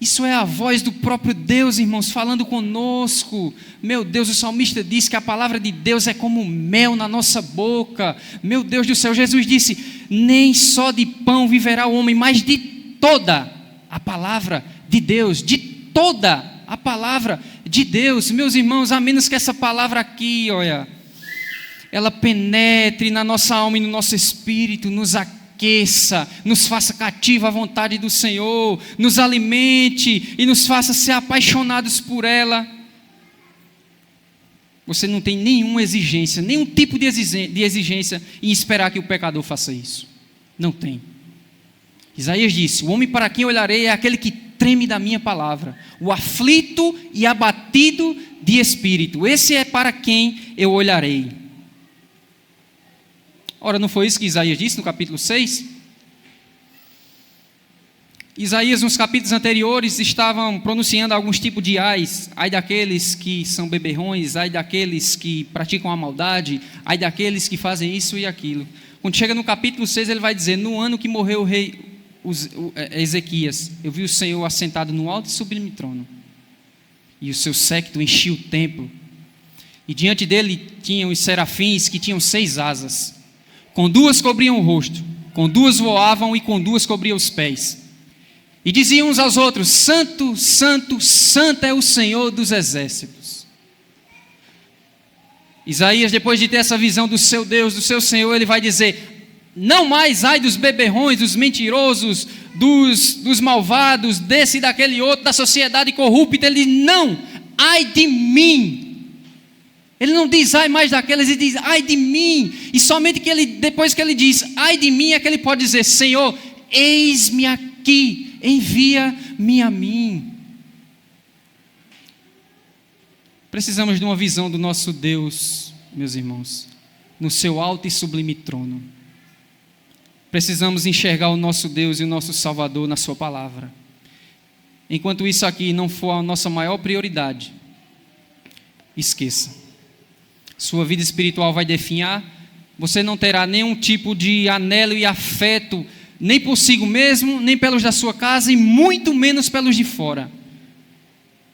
Isso é a voz do próprio Deus, irmãos, falando conosco. Meu Deus, o salmista diz que a palavra de Deus é como mel na nossa boca. Meu Deus do céu, Jesus disse: nem só de pão viverá o homem, mas de toda a palavra de Deus, de toda a palavra de Deus. Meus irmãos, a menos que essa palavra aqui, olha, ela penetre na nossa alma e no nosso espírito, nos aqueça, nos faça cativo à vontade do Senhor, nos alimente e nos faça ser apaixonados por ela, você não tem nenhuma exigência, nenhum tipo de exigência em esperar que o pecador faça isso. Não tem. Isaías disse: o homem para quem olharei é aquele que treme da minha palavra, o aflito e abatido de espírito, esse é para quem eu olharei. Ora, não foi isso que Isaías disse no capítulo 6? Isaías, nos capítulos anteriores, estavam pronunciando alguns tipos de ais. Ai daqueles que são beberrões, ai daqueles que praticam a maldade, ai daqueles que fazem isso e aquilo. Quando chega no capítulo 6, ele vai dizer: no ano que morreu o rei Ezequias, eu vi o Senhor assentado no alto e sublime trono, e o seu séquito enchia o templo, e diante dele tinham os serafins que tinham 6 asas. Com 2 cobriam o rosto, com 2 voavam e com 2 cobriam os pés. E diziam uns aos outros: Santo, Santo, Santo é o Senhor dos exércitos. Isaías, depois de ter essa visão do seu Deus, do seu Senhor, ele vai dizer: não mais ai dos beberrões, dos mentirosos, dos malvados, desse e daquele outro, da sociedade corrupta. Ele diz: não, ai de mim. Ele não diz ai mais daqueles, ele diz ai de mim. E somente que ele, depois que ele diz ai de mim, é que ele pode dizer: Senhor, eis-me aqui, envia-me a mim. Precisamos de uma visão do nosso Deus, meus irmãos, no seu alto e sublime trono. Precisamos enxergar o nosso Deus e o nosso Salvador na sua palavra. Enquanto isso aqui não for a nossa maior prioridade, esqueça. Sua vida espiritual vai definhar, você não terá nenhum tipo de anelo e afeto, nem por si mesmo, nem pelos da sua casa, e muito menos pelos de fora.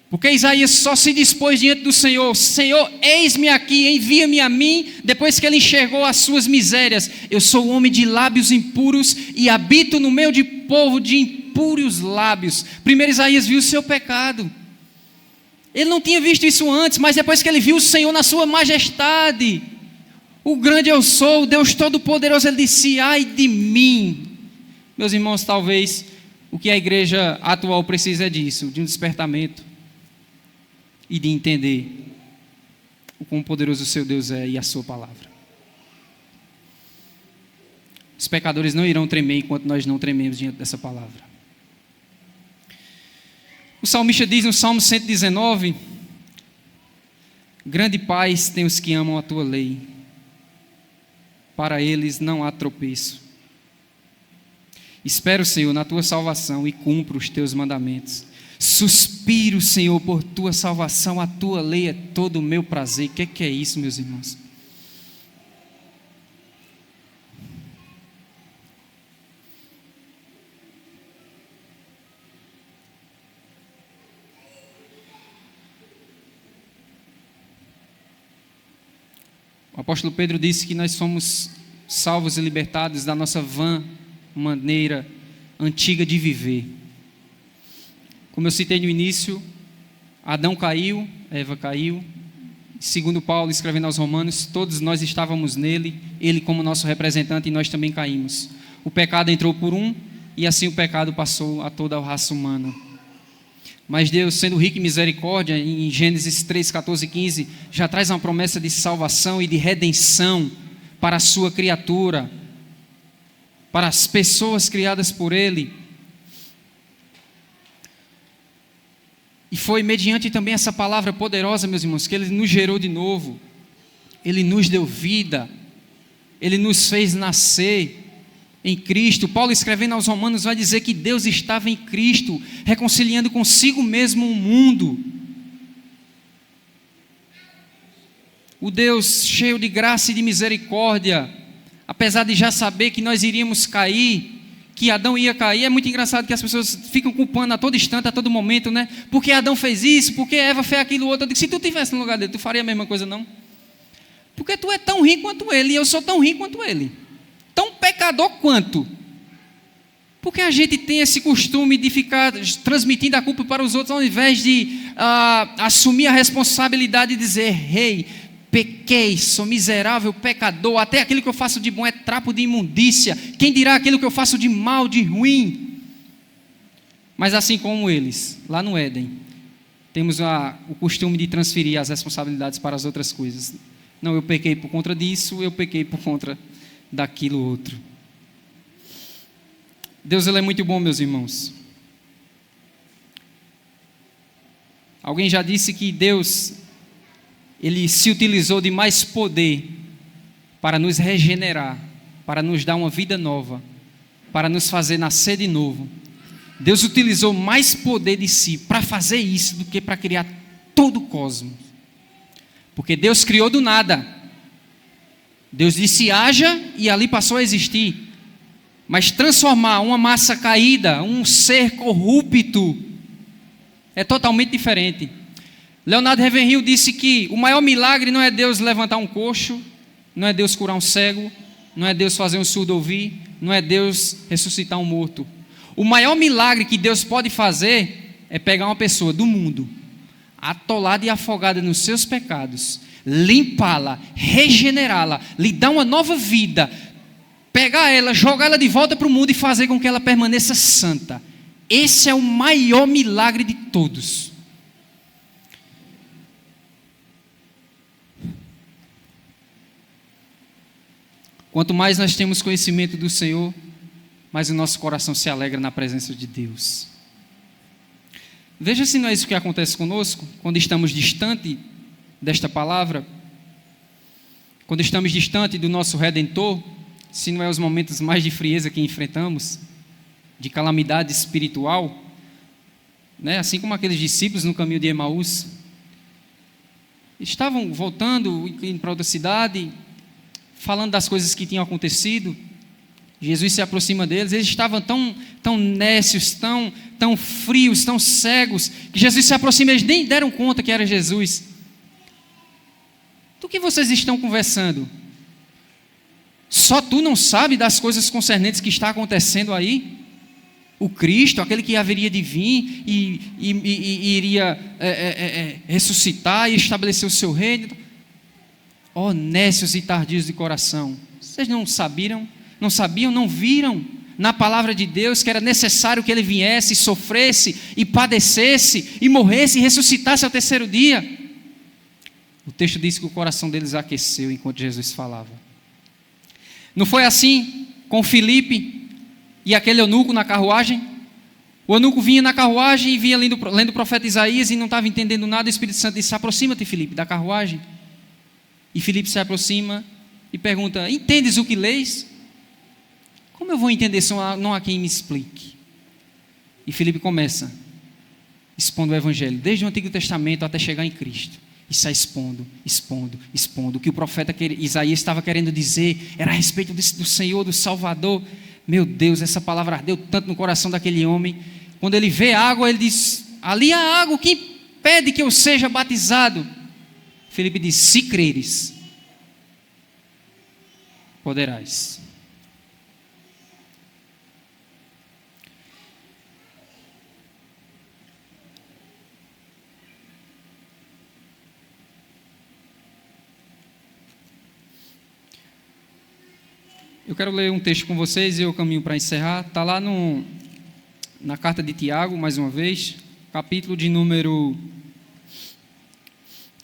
Porque Isaías só se dispôs diante do Senhor: Senhor, eis-me aqui, envia-me a mim, depois que ele enxergou as suas misérias. Eu sou um homem de lábios impuros e habito no meio de povo de impuros lábios. Primeiro Isaías viu o seu pecado. Ele não tinha visto isso antes, mas depois que ele viu o Senhor na sua majestade, o grande eu sou, o Deus Todo-Poderoso, ele disse: ai de mim. Meus irmãos, talvez o que a igreja atual precisa é disso, de um despertamento e de entender o quão poderoso o seu Deus é e a sua palavra. Os pecadores não irão tremer enquanto nós não trememos diante dessa palavra. O salmista diz no Salmo 119: grande paz tem os que amam a tua lei, para eles não há tropeço. Espero, Senhor, na tua salvação e cumpro os teus mandamentos. Suspiro, Senhor, por tua salvação, a tua lei é todo o meu prazer. O que é isso, meus irmãos? apóstolo Pedro disse que nós somos salvos e libertados da nossa vã maneira antiga de viver. Como eu citei no início, Adão caiu, Eva caiu. Segundo Paulo, escrevendo aos Romanos, todos nós estávamos nele, ele como nosso representante, e nós também caímos. O pecado entrou por um, e assim o pecado passou a toda a raça humana. Mas Deus, sendo rico em misericórdia, em Gênesis 3, 14 e 15, já traz uma promessa de salvação e de redenção para a sua criatura, para as pessoas criadas por Ele. E foi mediante também essa palavra poderosa, meus irmãos, que Ele nos gerou de novo, Ele nos deu vida, Ele nos fez nascer em Cristo. Paulo, escrevendo aos Romanos, vai dizer que Deus estava em Cristo, reconciliando consigo mesmo o mundo. O Deus cheio de graça e de misericórdia, apesar de já saber que nós iríamos cair, que Adão ia cair. É muito engraçado que as pessoas ficam culpando a todo instante, a todo momento, né? Porque Adão fez isso, porque Eva fez aquilo outro. Eu digo, se tu estivesse no lugar dele, tu faria a mesma coisa, não? Porque tu é tão rico quanto ele, e eu sou tão rico quanto ele. Tão pecador quanto? Porque a gente tem esse costume de ficar transmitindo a culpa para os outros, ao invés de assumir a responsabilidade e dizer, hey, pequei, sou miserável, pecador, até aquilo que eu faço de bom é trapo de imundícia, quem dirá aquilo que eu faço de mal, de ruim? Mas assim como eles, lá no Éden, temos o costume de transferir as responsabilidades para as outras coisas. Não, eu pequei por conta disso, eu pequei por conta daquilo outro. Deus, Ele é muito bom, meus irmãos. Alguém já disse que Deus, Ele se utilizou de mais poder para nos regenerar, para nos dar uma vida nova, para nos fazer nascer de novo. Deus utilizou mais poder de si para fazer isso do que para criar todo o cosmos. Porque Deus criou do nada. Deus disse haja e ali passou a existir. Mas transformar uma massa caída, um ser corrupto, é totalmente diferente. Leonardo Ravenhill disse que o maior milagre não é Deus levantar um coxo, não é Deus curar um cego, não é Deus fazer um surdo ouvir, não é Deus ressuscitar um morto. O maior milagre que Deus pode fazer é pegar uma pessoa do mundo, atolada e afogada nos seus pecados, limpá-la, regenerá-la, lhe dar uma nova vida, pegar ela, jogar ela de volta para o mundo e fazer com que ela permaneça santa. Esse é o maior milagre de todos. Quanto mais nós temos conhecimento do Senhor, mais o nosso coração se alegra na presença de Deus. Veja se não é isso que acontece conosco, quando estamos distante desta palavra, quando estamos distante do nosso Redentor, se não é os momentos mais de frieza que enfrentamos, de calamidade espiritual, né? Assim como aqueles discípulos no caminho de Emaús, estavam voltando, indo para outra cidade, falando das coisas que tinham acontecido. Jesus se aproxima deles, eles estavam tão nécios, tão frios, tão cegos, que Jesus se aproxima, eles nem deram conta que era Jesus. Do que vocês estão conversando? Só tu não sabe das coisas concernentes que está acontecendo aí? O Cristo, aquele que haveria de vir e iria ressuscitar e estabelecer o seu reino. Ó, nécios e tardios de coração, vocês não sabiam, não viram na palavra de Deus que era necessário que Ele viesse, sofresse e padecesse e morresse e ressuscitasse ao terceiro dia? O texto diz que o coração deles aqueceu enquanto Jesus falava. Não foi assim com Filipe e aquele eunuco na carruagem? O eunuco vinha na carruagem e vinha lendo o profeta Isaías e não estava entendendo nada. O Espírito Santo disse: aproxima-te, Filipe, da carruagem. E Filipe se aproxima e pergunta: entendes o que leis? Como eu vou entender se não há quem me explique? E Filipe começa expondo o Evangelho, desde o Antigo Testamento até chegar em Cristo. E sai expondo. O que o profeta Isaías estava querendo dizer era a respeito do Senhor, do Salvador. Meu Deus, essa palavra ardeu tanto no coração daquele homem. Quando ele vê água, ele diz: ali há água, quem pede que eu seja batizado? Filipe diz: se creres. poderás. Eu quero ler um texto com vocês e eu caminho para encerrar. Está lá na carta de Tiago, mais uma vez, capítulo de número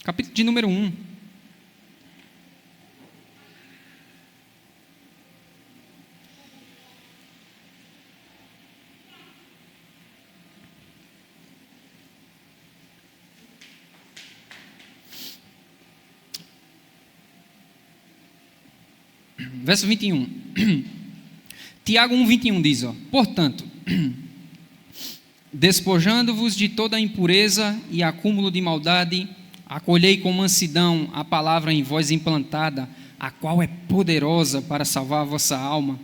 1. Verso 21. Tiago 1:21 diz, portanto, despojando-vos de toda a impureza e acúmulo de maldade, acolhei com mansidão a palavra em vós implantada, a qual é poderosa para salvar a vossa alma.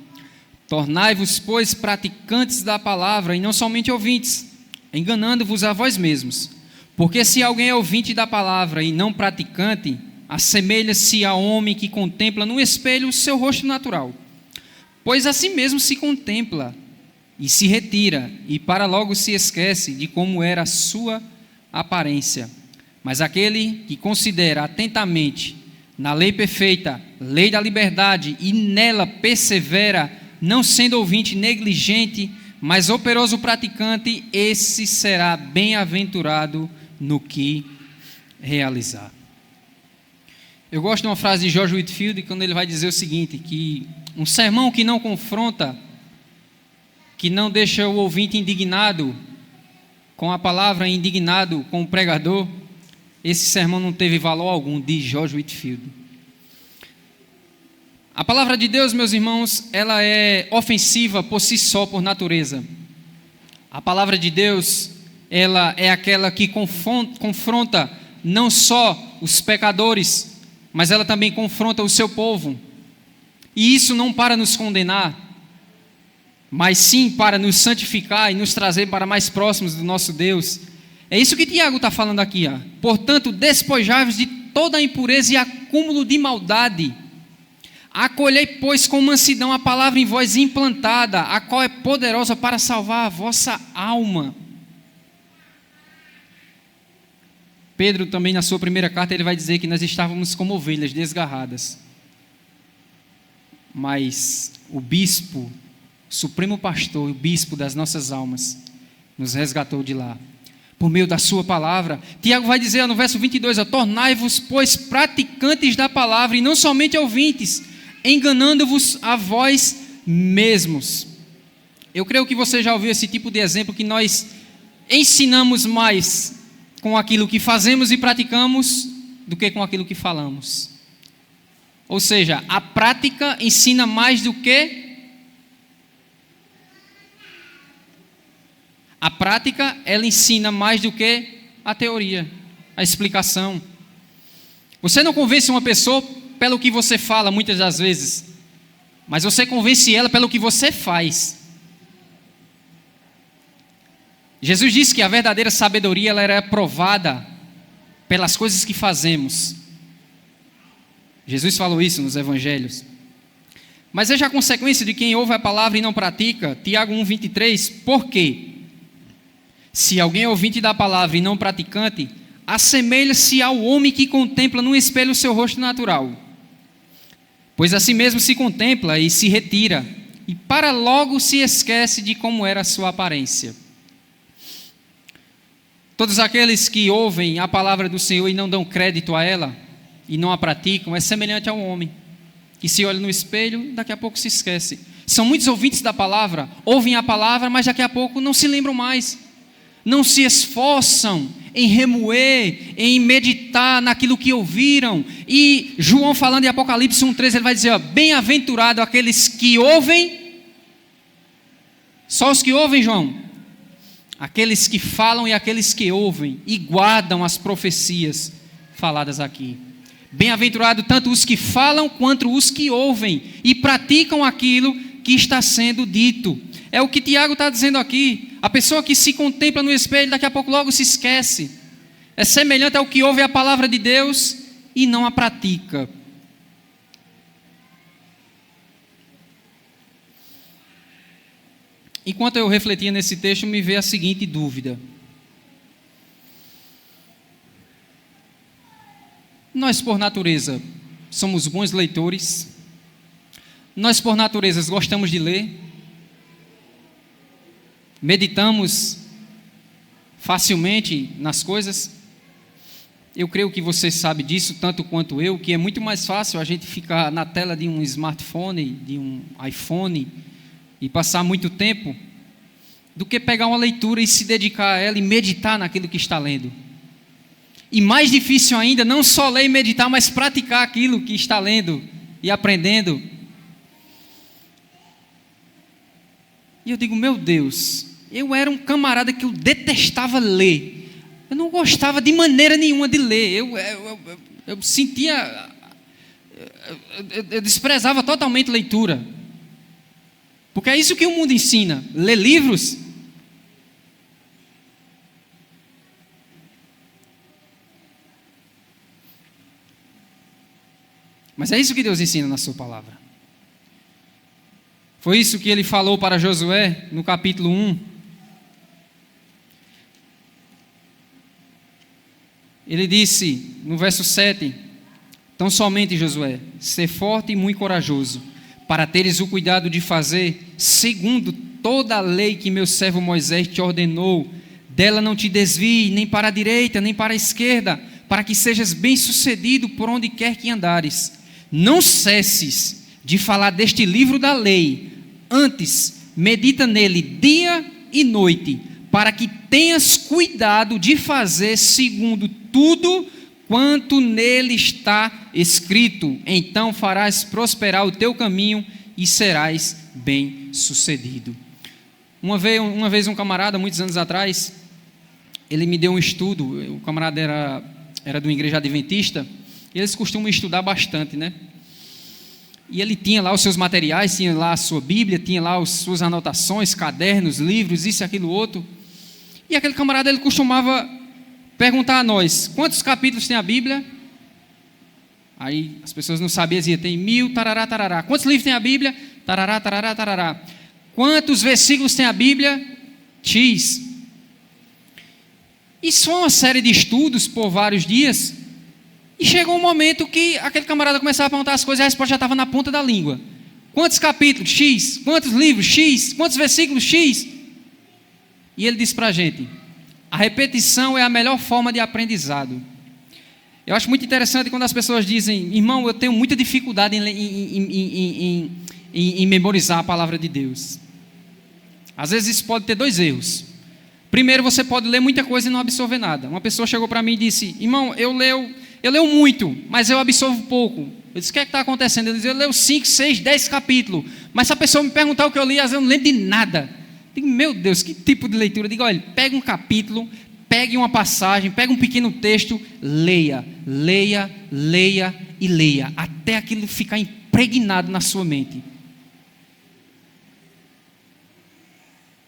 Tornai-vos, pois, praticantes da palavra e não somente ouvintes, enganando-vos a vós mesmos. Porque se alguém é ouvinte da palavra e não praticante, assemelha-se a homem que contempla no espelho o seu rosto natural. Pois assim mesmo se contempla e se retira, e para logo se esquece de como era a sua aparência. Mas aquele que considera atentamente na lei perfeita, lei da liberdade, e nela persevera, não sendo ouvinte negligente, mas operoso praticante, esse será bem-aventurado no que realizar. Eu gosto de uma frase de George Whitefield, quando ele vai dizer o seguinte, que um sermão que não confronta, que não deixa o ouvinte indignado com a palavra, indignado com o pregador, esse sermão não teve valor algum, diz George Whitefield. A palavra de Deus, meus irmãos, ela é ofensiva por si só, por natureza. A palavra de Deus, ela é aquela que confronta não só os pecadores, mas ela também confronta o seu povo. E isso não para nos condenar, mas sim para nos santificar e nos trazer para mais próximos do nosso Deus. É isso que Tiago está falando aqui. Portanto, despojai-vos de toda a impureza e acúmulo de maldade. Acolhei, pois, com mansidão a palavra em vós implantada, a qual é poderosa para salvar a vossa alma. Pedro também, na sua primeira carta, ele vai dizer que nós estávamos como ovelhas desgarradas. Mas o bispo, o supremo pastor, o bispo das nossas almas, nos resgatou de lá, por meio da sua palavra. Tiago vai dizer no verso 22, tornai-vos, pois, praticantes da palavra, e não somente ouvintes, enganando-vos a vós mesmos. Eu creio que você já ouviu esse tipo de exemplo, que nós ensinamos mais com aquilo que fazemos e praticamos do que com aquilo que falamos. Ou seja, a prática ensina mais do que... A prática, ela ensina mais do que a teoria, a explicação. Você não convence uma pessoa pelo que você fala, muitas das vezes, mas você convence ela pelo que você faz. Jesus disse que a verdadeira sabedoria ela era provada pelas coisas que fazemos. Jesus falou isso nos evangelhos. Mas veja a consequência de quem ouve a palavra e não pratica. Tiago 1:23, por quê? Se alguém é ouvinte da palavra e não praticante, assemelha-se ao homem que contempla no espelho o seu rosto natural. Pois assim mesmo se contempla e se retira, e para logo se esquece de como era a sua aparência. Todos aqueles que ouvem a palavra do Senhor e não dão crédito a ela, e não a praticam, é semelhante a um homem que se olha no espelho e daqui a pouco se esquece. São muitos ouvintes da palavra, ouvem a palavra, mas daqui a pouco não se lembram mais. Não se esforçam em remoer, em meditar naquilo que ouviram. E João, falando em Apocalipse 1:13, ele vai dizer, bem-aventurado aqueles que ouvem. Só os que ouvem, João? Aqueles que falam e aqueles que ouvem e guardam as profecias faladas aqui. Bem-aventurado tanto os que falam quanto os que ouvem e praticam aquilo que está sendo dito. É o que Tiago está dizendo aqui. A pessoa que se contempla no espelho, daqui a pouco logo se esquece. É semelhante ao que ouve a palavra de Deus e não a pratica. enquanto eu refletia nesse texto, me veio a seguinte dúvida. Nós, por natureza, somos bons leitores. Nós, por natureza, gostamos de ler. Meditamos facilmente nas coisas. Eu creio que você sabe disso tanto quanto eu, que é muito mais fácil a gente ficar na tela de um smartphone, de um iPhone, e passar muito tempo, do que pegar uma leitura e se dedicar a ela e meditar naquilo que está lendo. E mais difícil ainda, não só ler e meditar, mas praticar aquilo que está lendo e aprendendo. E eu digo, meu Deus, eu era um camarada que eu detestava ler. Eu não gostava de maneira nenhuma de ler. Eu sentia... Eu desprezava totalmente leitura. Porque é isso que o mundo ensina. Ler livros. Mas é isso que Deus ensina na sua palavra. Foi isso que ele falou para Josué no capítulo 1. Ele disse no verso 7: tão somente, Josué, ser forte e muito corajoso, para teres o cuidado de fazer segundo toda a lei que meu servo Moisés te ordenou. Dela não te desvie, nem para a direita, nem para a esquerda, para que sejas bem-sucedido por onde quer que andares. Não cesses de falar deste livro da lei, antes medita nele dia e noite, para que tenhas cuidado de fazer segundo tudo quanto nele está escrito. Então farás prosperar o teu caminho e serás bem-sucedido. Uma vez um camarada, muitos anos atrás, ele me deu um estudo. O camarada era de uma igreja adventista, e eles costumam estudar bastante, né? E ele tinha lá os seus materiais, tinha lá a sua Bíblia, tinha lá as suas anotações, cadernos, livros, isso e aquilo outro. E aquele camarada, ele costumava perguntar a nós: quantos capítulos tem a Bíblia? Aí as pessoas não sabiam, diziam, tem 1000, tarará, tarará. Quantos livros tem a Bíblia? Tarará, tarará, tarará. Quantos versículos tem a Bíblia? X. Isso foi uma série de estudos por vários dias. E chegou um momento que aquele camarada começava a perguntar as coisas e a resposta já estava na ponta da língua. Quantos capítulos? X. Quantos livros? X. Quantos versículos? X. E ele disse para a gente: a repetição é a melhor forma de aprendizado. Eu acho muito interessante quando as pessoas dizem: irmão, eu tenho muita dificuldade em memorizar a palavra de Deus. Às vezes isso pode ter dois erros. Primeiro, você pode ler muita coisa e não absorver nada. Uma pessoa chegou para mim e disse: irmão, eu leio muito, mas eu absorvo pouco. Eu disse: o que é que está acontecendo? Ele disse: eu leio 5, 6, 10 capítulos, mas se a pessoa me perguntar o que eu li, às vezes eu não lembro de nada. Eu digo: meu Deus, que tipo de leitura? Eu digo: olha, pega um capítulo, pegue uma passagem, pega um pequeno texto, leia, leia, leia e leia, até aquilo ficar impregnado na sua mente.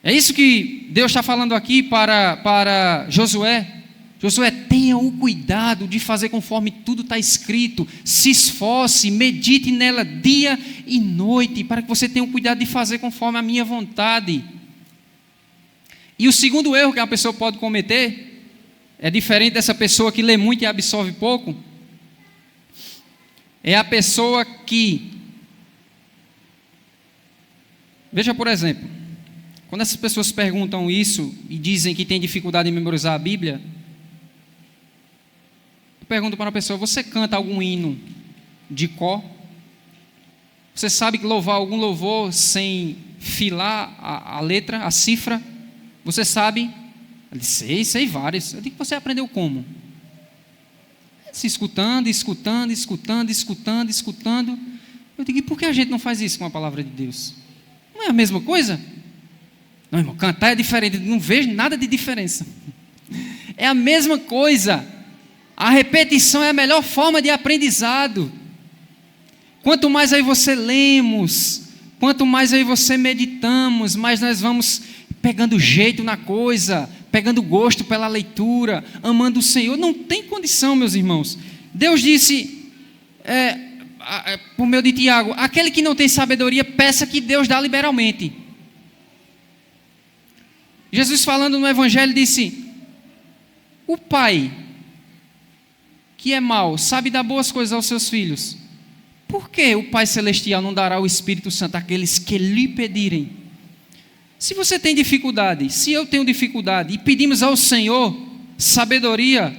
É isso que Deus está falando aqui para Josué. Josué, tenha o cuidado de fazer conforme tudo está escrito, se esforce, medite nela dia e noite, para que você tenha o cuidado de fazer conforme a minha vontade. E o segundo erro que a pessoa pode cometer, é diferente dessa pessoa que lê muito e absorve pouco, é a pessoa que, veja por exemplo, quando essas pessoas perguntam isso e dizem que tem dificuldade em memorizar a Bíblia, eu pergunto para a pessoa: você canta algum hino de cor? Você sabe que louvar algum louvor sem filar a letra, a cifra? Você sabe? Ele disse: sei vários. Eu digo: você aprendeu como? Se escutando. Eu digo: e por que a gente não faz isso com a palavra de Deus? Não é a mesma coisa? Não, irmão, cantar é diferente, não vejo nada de diferença. É a mesma coisa. A repetição é a melhor forma de aprendizado. Quanto mais aí você lemos, quanto mais aí você meditamos, mais nós vamos pegando jeito na coisa, pegando gosto pela leitura, amando o Senhor. Não tem condição, meus irmãos. Deus disse, por meio de Tiago: aquele que não tem sabedoria, peça que Deus dá liberalmente. Jesus, falando no Evangelho, disse: o pai que é mau sabe dar boas coisas aos seus filhos. Por que o Pai Celestial não dará o Espírito Santo àqueles que lhe pedirem? Se você tem dificuldade, se eu tenho dificuldade, e pedimos ao Senhor sabedoria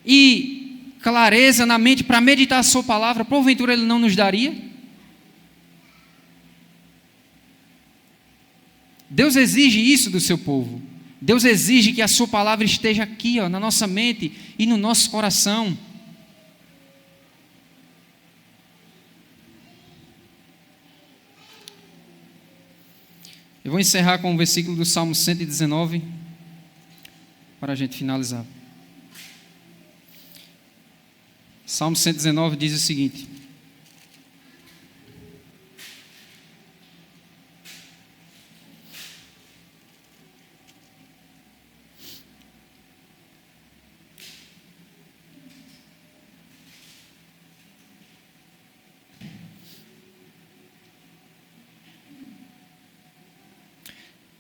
e clareza na mente para meditar a sua palavra, porventura Ele não nos daria? Deus exige isso do seu povo. Deus exige que a sua palavra esteja aqui, na nossa mente e no nosso coração. Eu vou encerrar com o versículo do Salmo 119, para a gente finalizar. Salmo 119 diz o seguinte: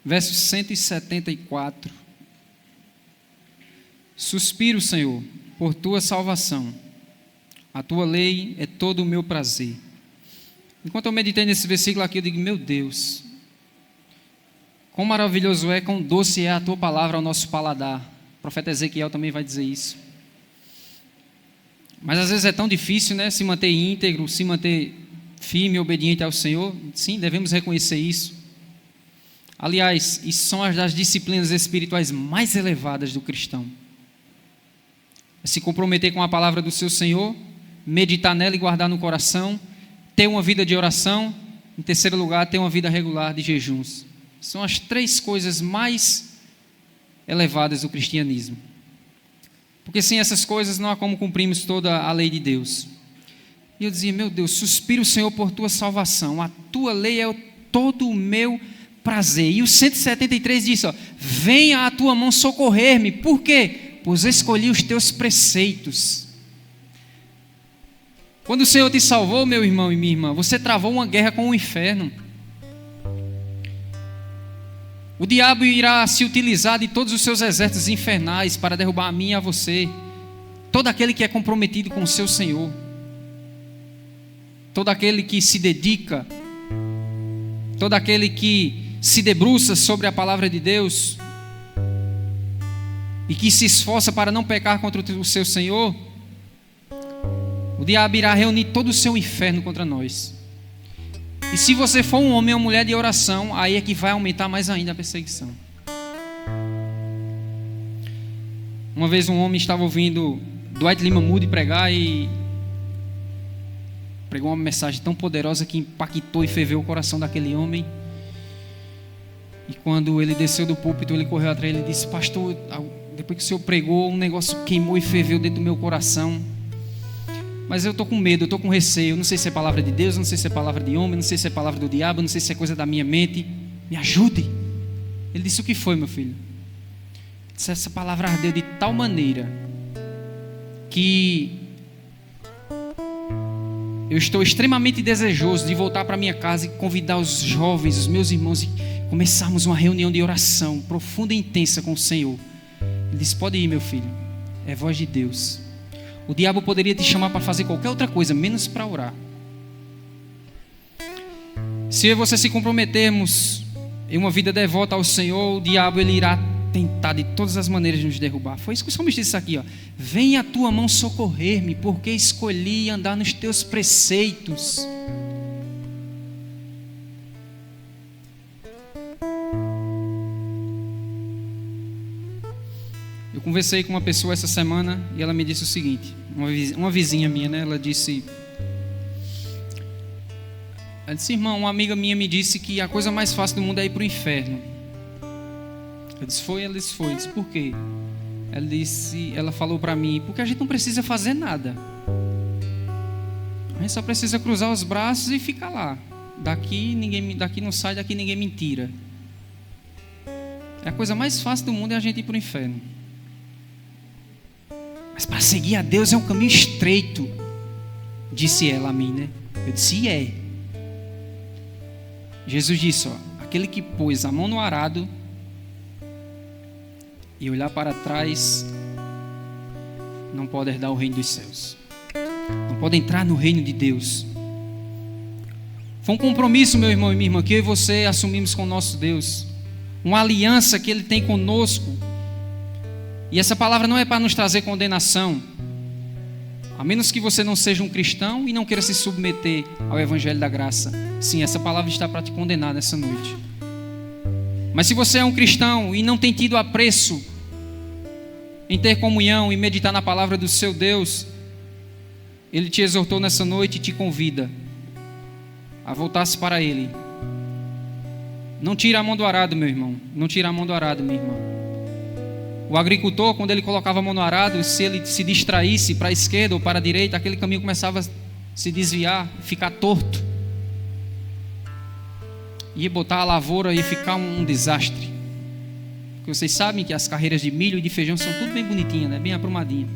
verso 174. Suspiro, Senhor, por tua salvação. A tua lei é todo o meu prazer. Enquanto eu meditei nesse versículo aqui, eu digo: meu Deus, quão maravilhoso é, quão doce é a tua palavra ao nosso paladar. O profeta Ezequiel também vai dizer isso. Mas às vezes é tão difícil, né, se manter íntegro, se manter firme e obediente ao Senhor. Sim, devemos reconhecer isso. Aliás, isso são as das disciplinas espirituais mais elevadas do cristão. É se comprometer com a palavra do seu Senhor, meditar nela e guardar no coração, ter uma vida de oração, em terceiro lugar, ter uma vida regular de jejuns. São as 3 coisas mais elevadas do cristianismo. Porque sem essas coisas não há como cumprirmos toda a lei de Deus. E eu dizia: meu Deus, suspiro, Senhor, por tua salvação. A tua lei é todo o meu prazer. E o 173 diz: venha a tua mão socorrer-me. Por quê? Pois escolhi os teus preceitos. Quando o Senhor te salvou, meu irmão e minha irmã, você travou uma guerra com o inferno. O diabo irá se utilizar de todos os seus exércitos infernais para derrubar a mim e a você. Todo aquele que é comprometido com o seu Senhor, todo aquele que se dedica, todo aquele que se debruça sobre a palavra de Deus e que se esforça para não pecar contra o seu Senhor, o diabo irá reunir todo o seu inferno contra nós. E se você for um homem ou mulher de oração, aí é que vai aumentar mais ainda a perseguição. Uma vez um homem estava ouvindo Dwight Lyman Moody pregar e pregou uma mensagem tão poderosa que impactou e ferveu o coração daquele homem. E quando ele desceu do púlpito, ele correu atrás dele e disse: pastor, depois que o senhor pregou, um negócio queimou e ferveu dentro do meu coração. Mas eu estou com medo, eu estou com receio. Eu não sei se é palavra de Deus, eu não sei se é palavra de homem, eu não sei se é palavra do diabo, eu não sei se é coisa da minha mente. Me ajude. Ele disse: o que foi, meu filho? Ele disse: essa palavra ardeu de tal maneira que eu estou extremamente desejoso de voltar para minha casa e convidar os jovens, os meus irmãos, e começarmos uma reunião de oração profunda e intensa com o Senhor. Ele disse: pode ir, meu filho, é voz de Deus. O diabo poderia te chamar para fazer qualquer outra coisa, menos para orar. Se eu e você se comprometermos em uma vida devota ao Senhor, o diabo ele irá tentar de todas as maneiras de nos derrubar. Foi isso que o salmista disse aqui, venha a tua mão socorrer-me, porque escolhi andar nos teus preceitos. Eu conversei com uma pessoa essa semana e ela me disse o seguinte, uma vizinha minha, né? Ela disse, irmão, uma amiga minha me disse que a coisa mais fácil do mundo é ir para o inferno. Eu disse: foi? Ela disse: foi. Eu disse: por quê? Ela falou para mim: porque a gente não precisa fazer nada. A gente só precisa cruzar os braços e ficar lá. Daqui não sai, daqui ninguém me tira. A coisa mais fácil do mundo é a gente ir para o inferno. Mas para seguir a Deus é um caminho estreito, disse ela a mim, né? Eu disse: é. Jesus disse: aquele que pôs a mão no arado e olhar para trás, não pode herdar o reino dos céus. Não pode entrar no reino de Deus. Foi um compromisso, meu irmão e minha irmã, que eu e você assumimos com o nosso Deus. Uma aliança que Ele tem conosco. E essa palavra não é para nos trazer condenação. A menos que você não seja um cristão e não queira se submeter ao Evangelho da Graça. Sim, essa palavra está para te condenar nessa noite. Mas se você é um cristão e não tem tido apreço em ter comunhão e meditar na palavra do seu Deus, Ele te exortou nessa noite e te convida a voltar-se para Ele. Não tira a mão do arado, meu irmão. Não tira a mão do arado, minha irmã. O agricultor, quando ele colocava a mão no arado, se ele se distraísse para a esquerda ou para a direita, aquele caminho começava a se desviar, ficar torto. Ia botar a lavoura e ficar um desastre. Porque vocês sabem que as carreiras de milho e de feijão são tudo bem bonitinhas, né? Bem aprumadinhas.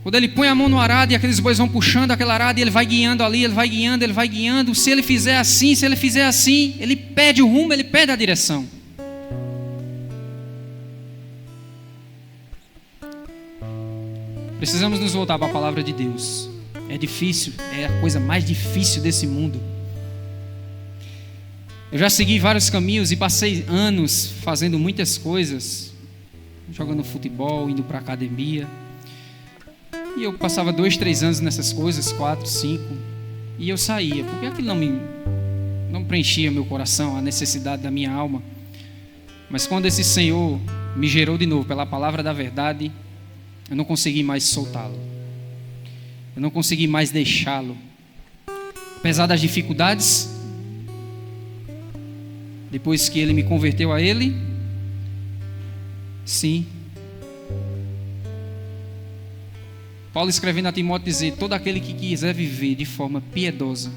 Quando ele põe a mão no arado e aqueles bois vão puxando aquele arado e ele vai guiando ali, ele vai guiando, ele vai guiando. Se ele fizer assim, ele perde o rumo, ele perde a direção. Precisamos nos voltar para a palavra de Deus. É difícil, é a coisa mais difícil desse mundo. Eu já segui vários caminhos e passei anos fazendo muitas coisas, jogando futebol, indo para a academia. E eu passava 2, 3 anos nessas coisas, 4, 5, e eu saía, porque aquilo não preenchia meu coração, a necessidade da minha alma. Mas quando esse Senhor me gerou de novo pela palavra da verdade, eu não consegui mais soltá-lo. Eu não consegui mais deixá-lo. Apesar das dificuldades, depois que Ele me converteu a Ele, sim. Paulo escrevendo a Timóteo dizer: todo aquele que quiser viver de forma piedosa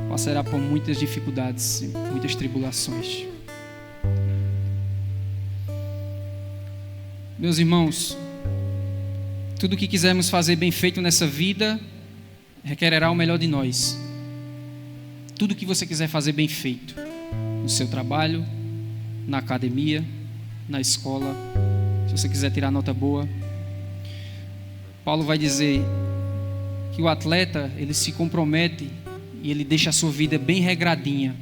passará por muitas dificuldades, muitas tribulações. Meus irmãos, tudo que quisermos fazer bem feito nessa vida requererá o melhor de nós. Tudo que você quiser fazer bem feito, no seu trabalho, na academia, na escola, se você quiser tirar nota boa, Paulo vai dizer que o atleta, ele se compromete e ele deixa a sua vida bem regradinha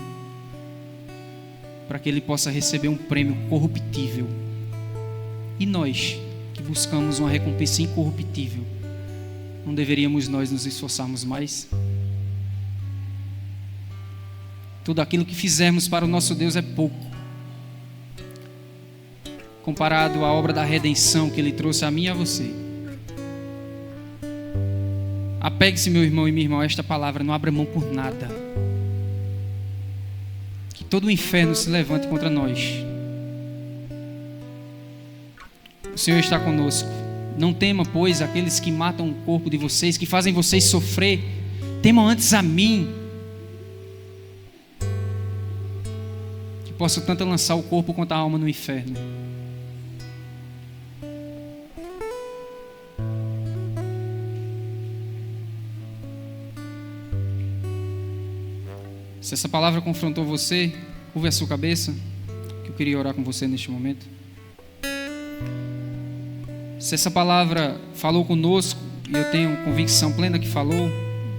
para que ele possa receber um prêmio corruptível. E nós, que buscamos uma recompensa incorruptível, não deveríamos nós nos esforçarmos mais? Tudo aquilo que fizermos para o nosso Deus é pouco, comparado à obra da redenção que Ele trouxe a mim e a você. Apegue-se, meu irmão e minha irmã, a esta palavra, não abra mão por nada. Que todo o inferno se levante contra nós. O Senhor está conosco. Não tema, pois, aqueles que matam o corpo de vocês, que fazem vocês sofrer. Temam antes a mim, que posso tanto lançar o corpo quanto a alma no inferno. Se essa palavra confrontou você, curve a sua cabeça, que eu queria orar com você neste momento. Se essa palavra falou conosco, e eu tenho convicção plena que falou,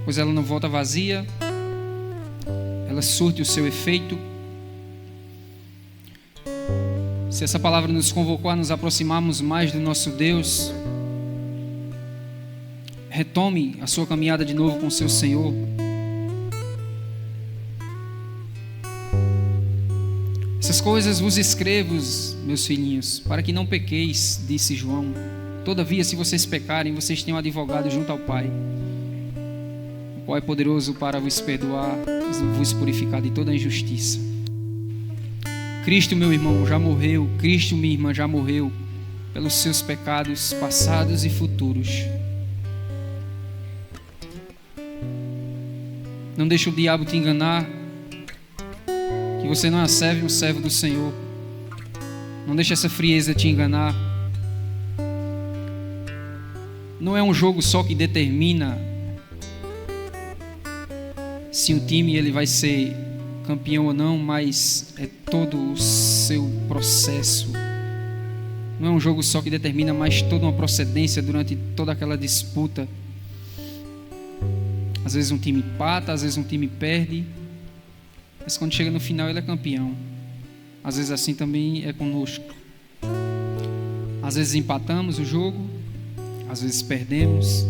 pois ela não volta vazia, ela surte o seu efeito. Se essa palavra nos convocou a nos aproximarmos mais do nosso Deus, retome a sua caminhada de novo com o seu Senhor. Essas coisas vos escrevo, meus filhinhos, para que não pequeis, disse João. Todavia, se vocês pecarem, vocês têm um advogado junto ao Pai, o qual é poderoso para vos perdoar e vos purificar de toda a injustiça. Cristo, meu irmão, já morreu. Cristo, minha irmã, já morreu pelos seus pecados passados e futuros. Não deixe o diabo te enganar, que você não é serve um servo do Senhor. Não deixe essa frieza te enganar. Não é um jogo só que determina se um time ele vai ser campeão ou não, mas é todo o seu processo. Não é um jogo só que determina, mas toda uma procedência durante toda aquela disputa. Às vezes um time empata, às vezes um time perde, mas quando chega no final ele é campeão. Às vezes assim também é conosco. Às vezes empatamos o jogo, às vezes perdemos,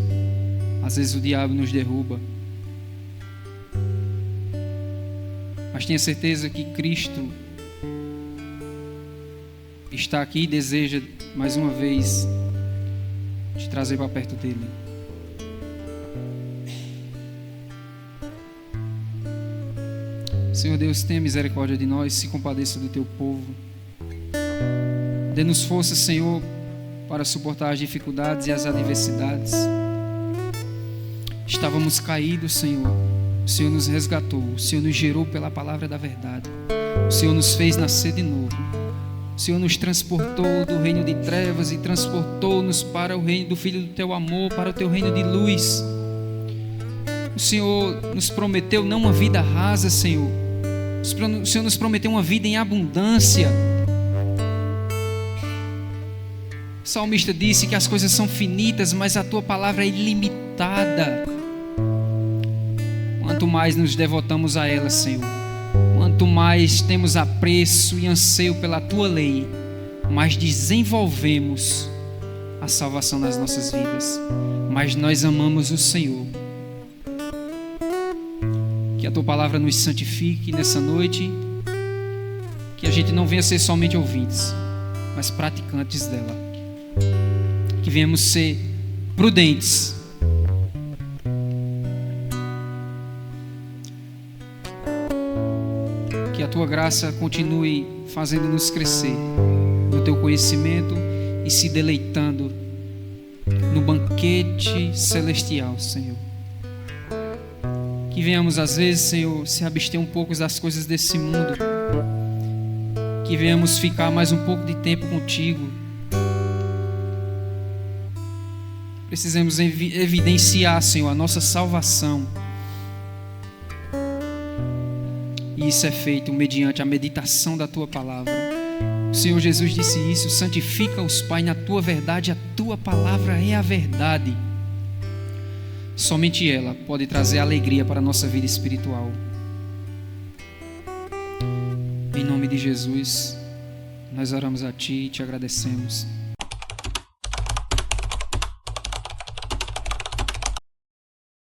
às vezes o diabo nos derruba. Mas tenha certeza que Cristo está aqui e deseja mais uma vez te trazer para perto dele. Senhor Deus, tenha misericórdia de nós, se compadeça do teu povo. Dê-nos força, Senhor, para suportar as dificuldades e as adversidades. Estávamos caídos, Senhor. O Senhor nos resgatou. O Senhor nos gerou pela palavra da verdade. O Senhor nos fez nascer de novo. O Senhor nos transportou do reino de trevas e transportou-nos para o reino do Filho do teu amor, para o teu reino de luz. O Senhor nos prometeu não uma vida rasa, Senhor. O Senhor nos prometeu uma vida em abundância. O salmista disse que as coisas são finitas, mas a tua palavra é ilimitada. Quanto mais nos devotamos a ela, Senhor, quanto mais temos apreço e anseio pela tua lei, mais desenvolvemos a salvação nas nossas vidas. Mas nós amamos o Senhor. Que a tua palavra nos santifique nessa noite, que a gente não venha ser somente ouvintes, mas praticantes dela. Que venhamos ser prudentes. Que a tua graça continue fazendo-nos crescer no teu conhecimento e se deleitando no banquete celestial, Senhor. Que venhamos às vezes, Senhor, se abster um pouco das coisas desse mundo. Que venhamos ficar mais um pouco de tempo contigo. Precisamos evidenciar, Senhor, a nossa salvação. E isso é feito mediante a meditação da tua palavra. O Senhor Jesus disse isso: santifica-os, Pai, na tua verdade, a tua palavra é a verdade. Somente ela pode trazer alegria para a nossa vida espiritual. Em nome de Jesus, nós oramos a Ti e Te agradecemos.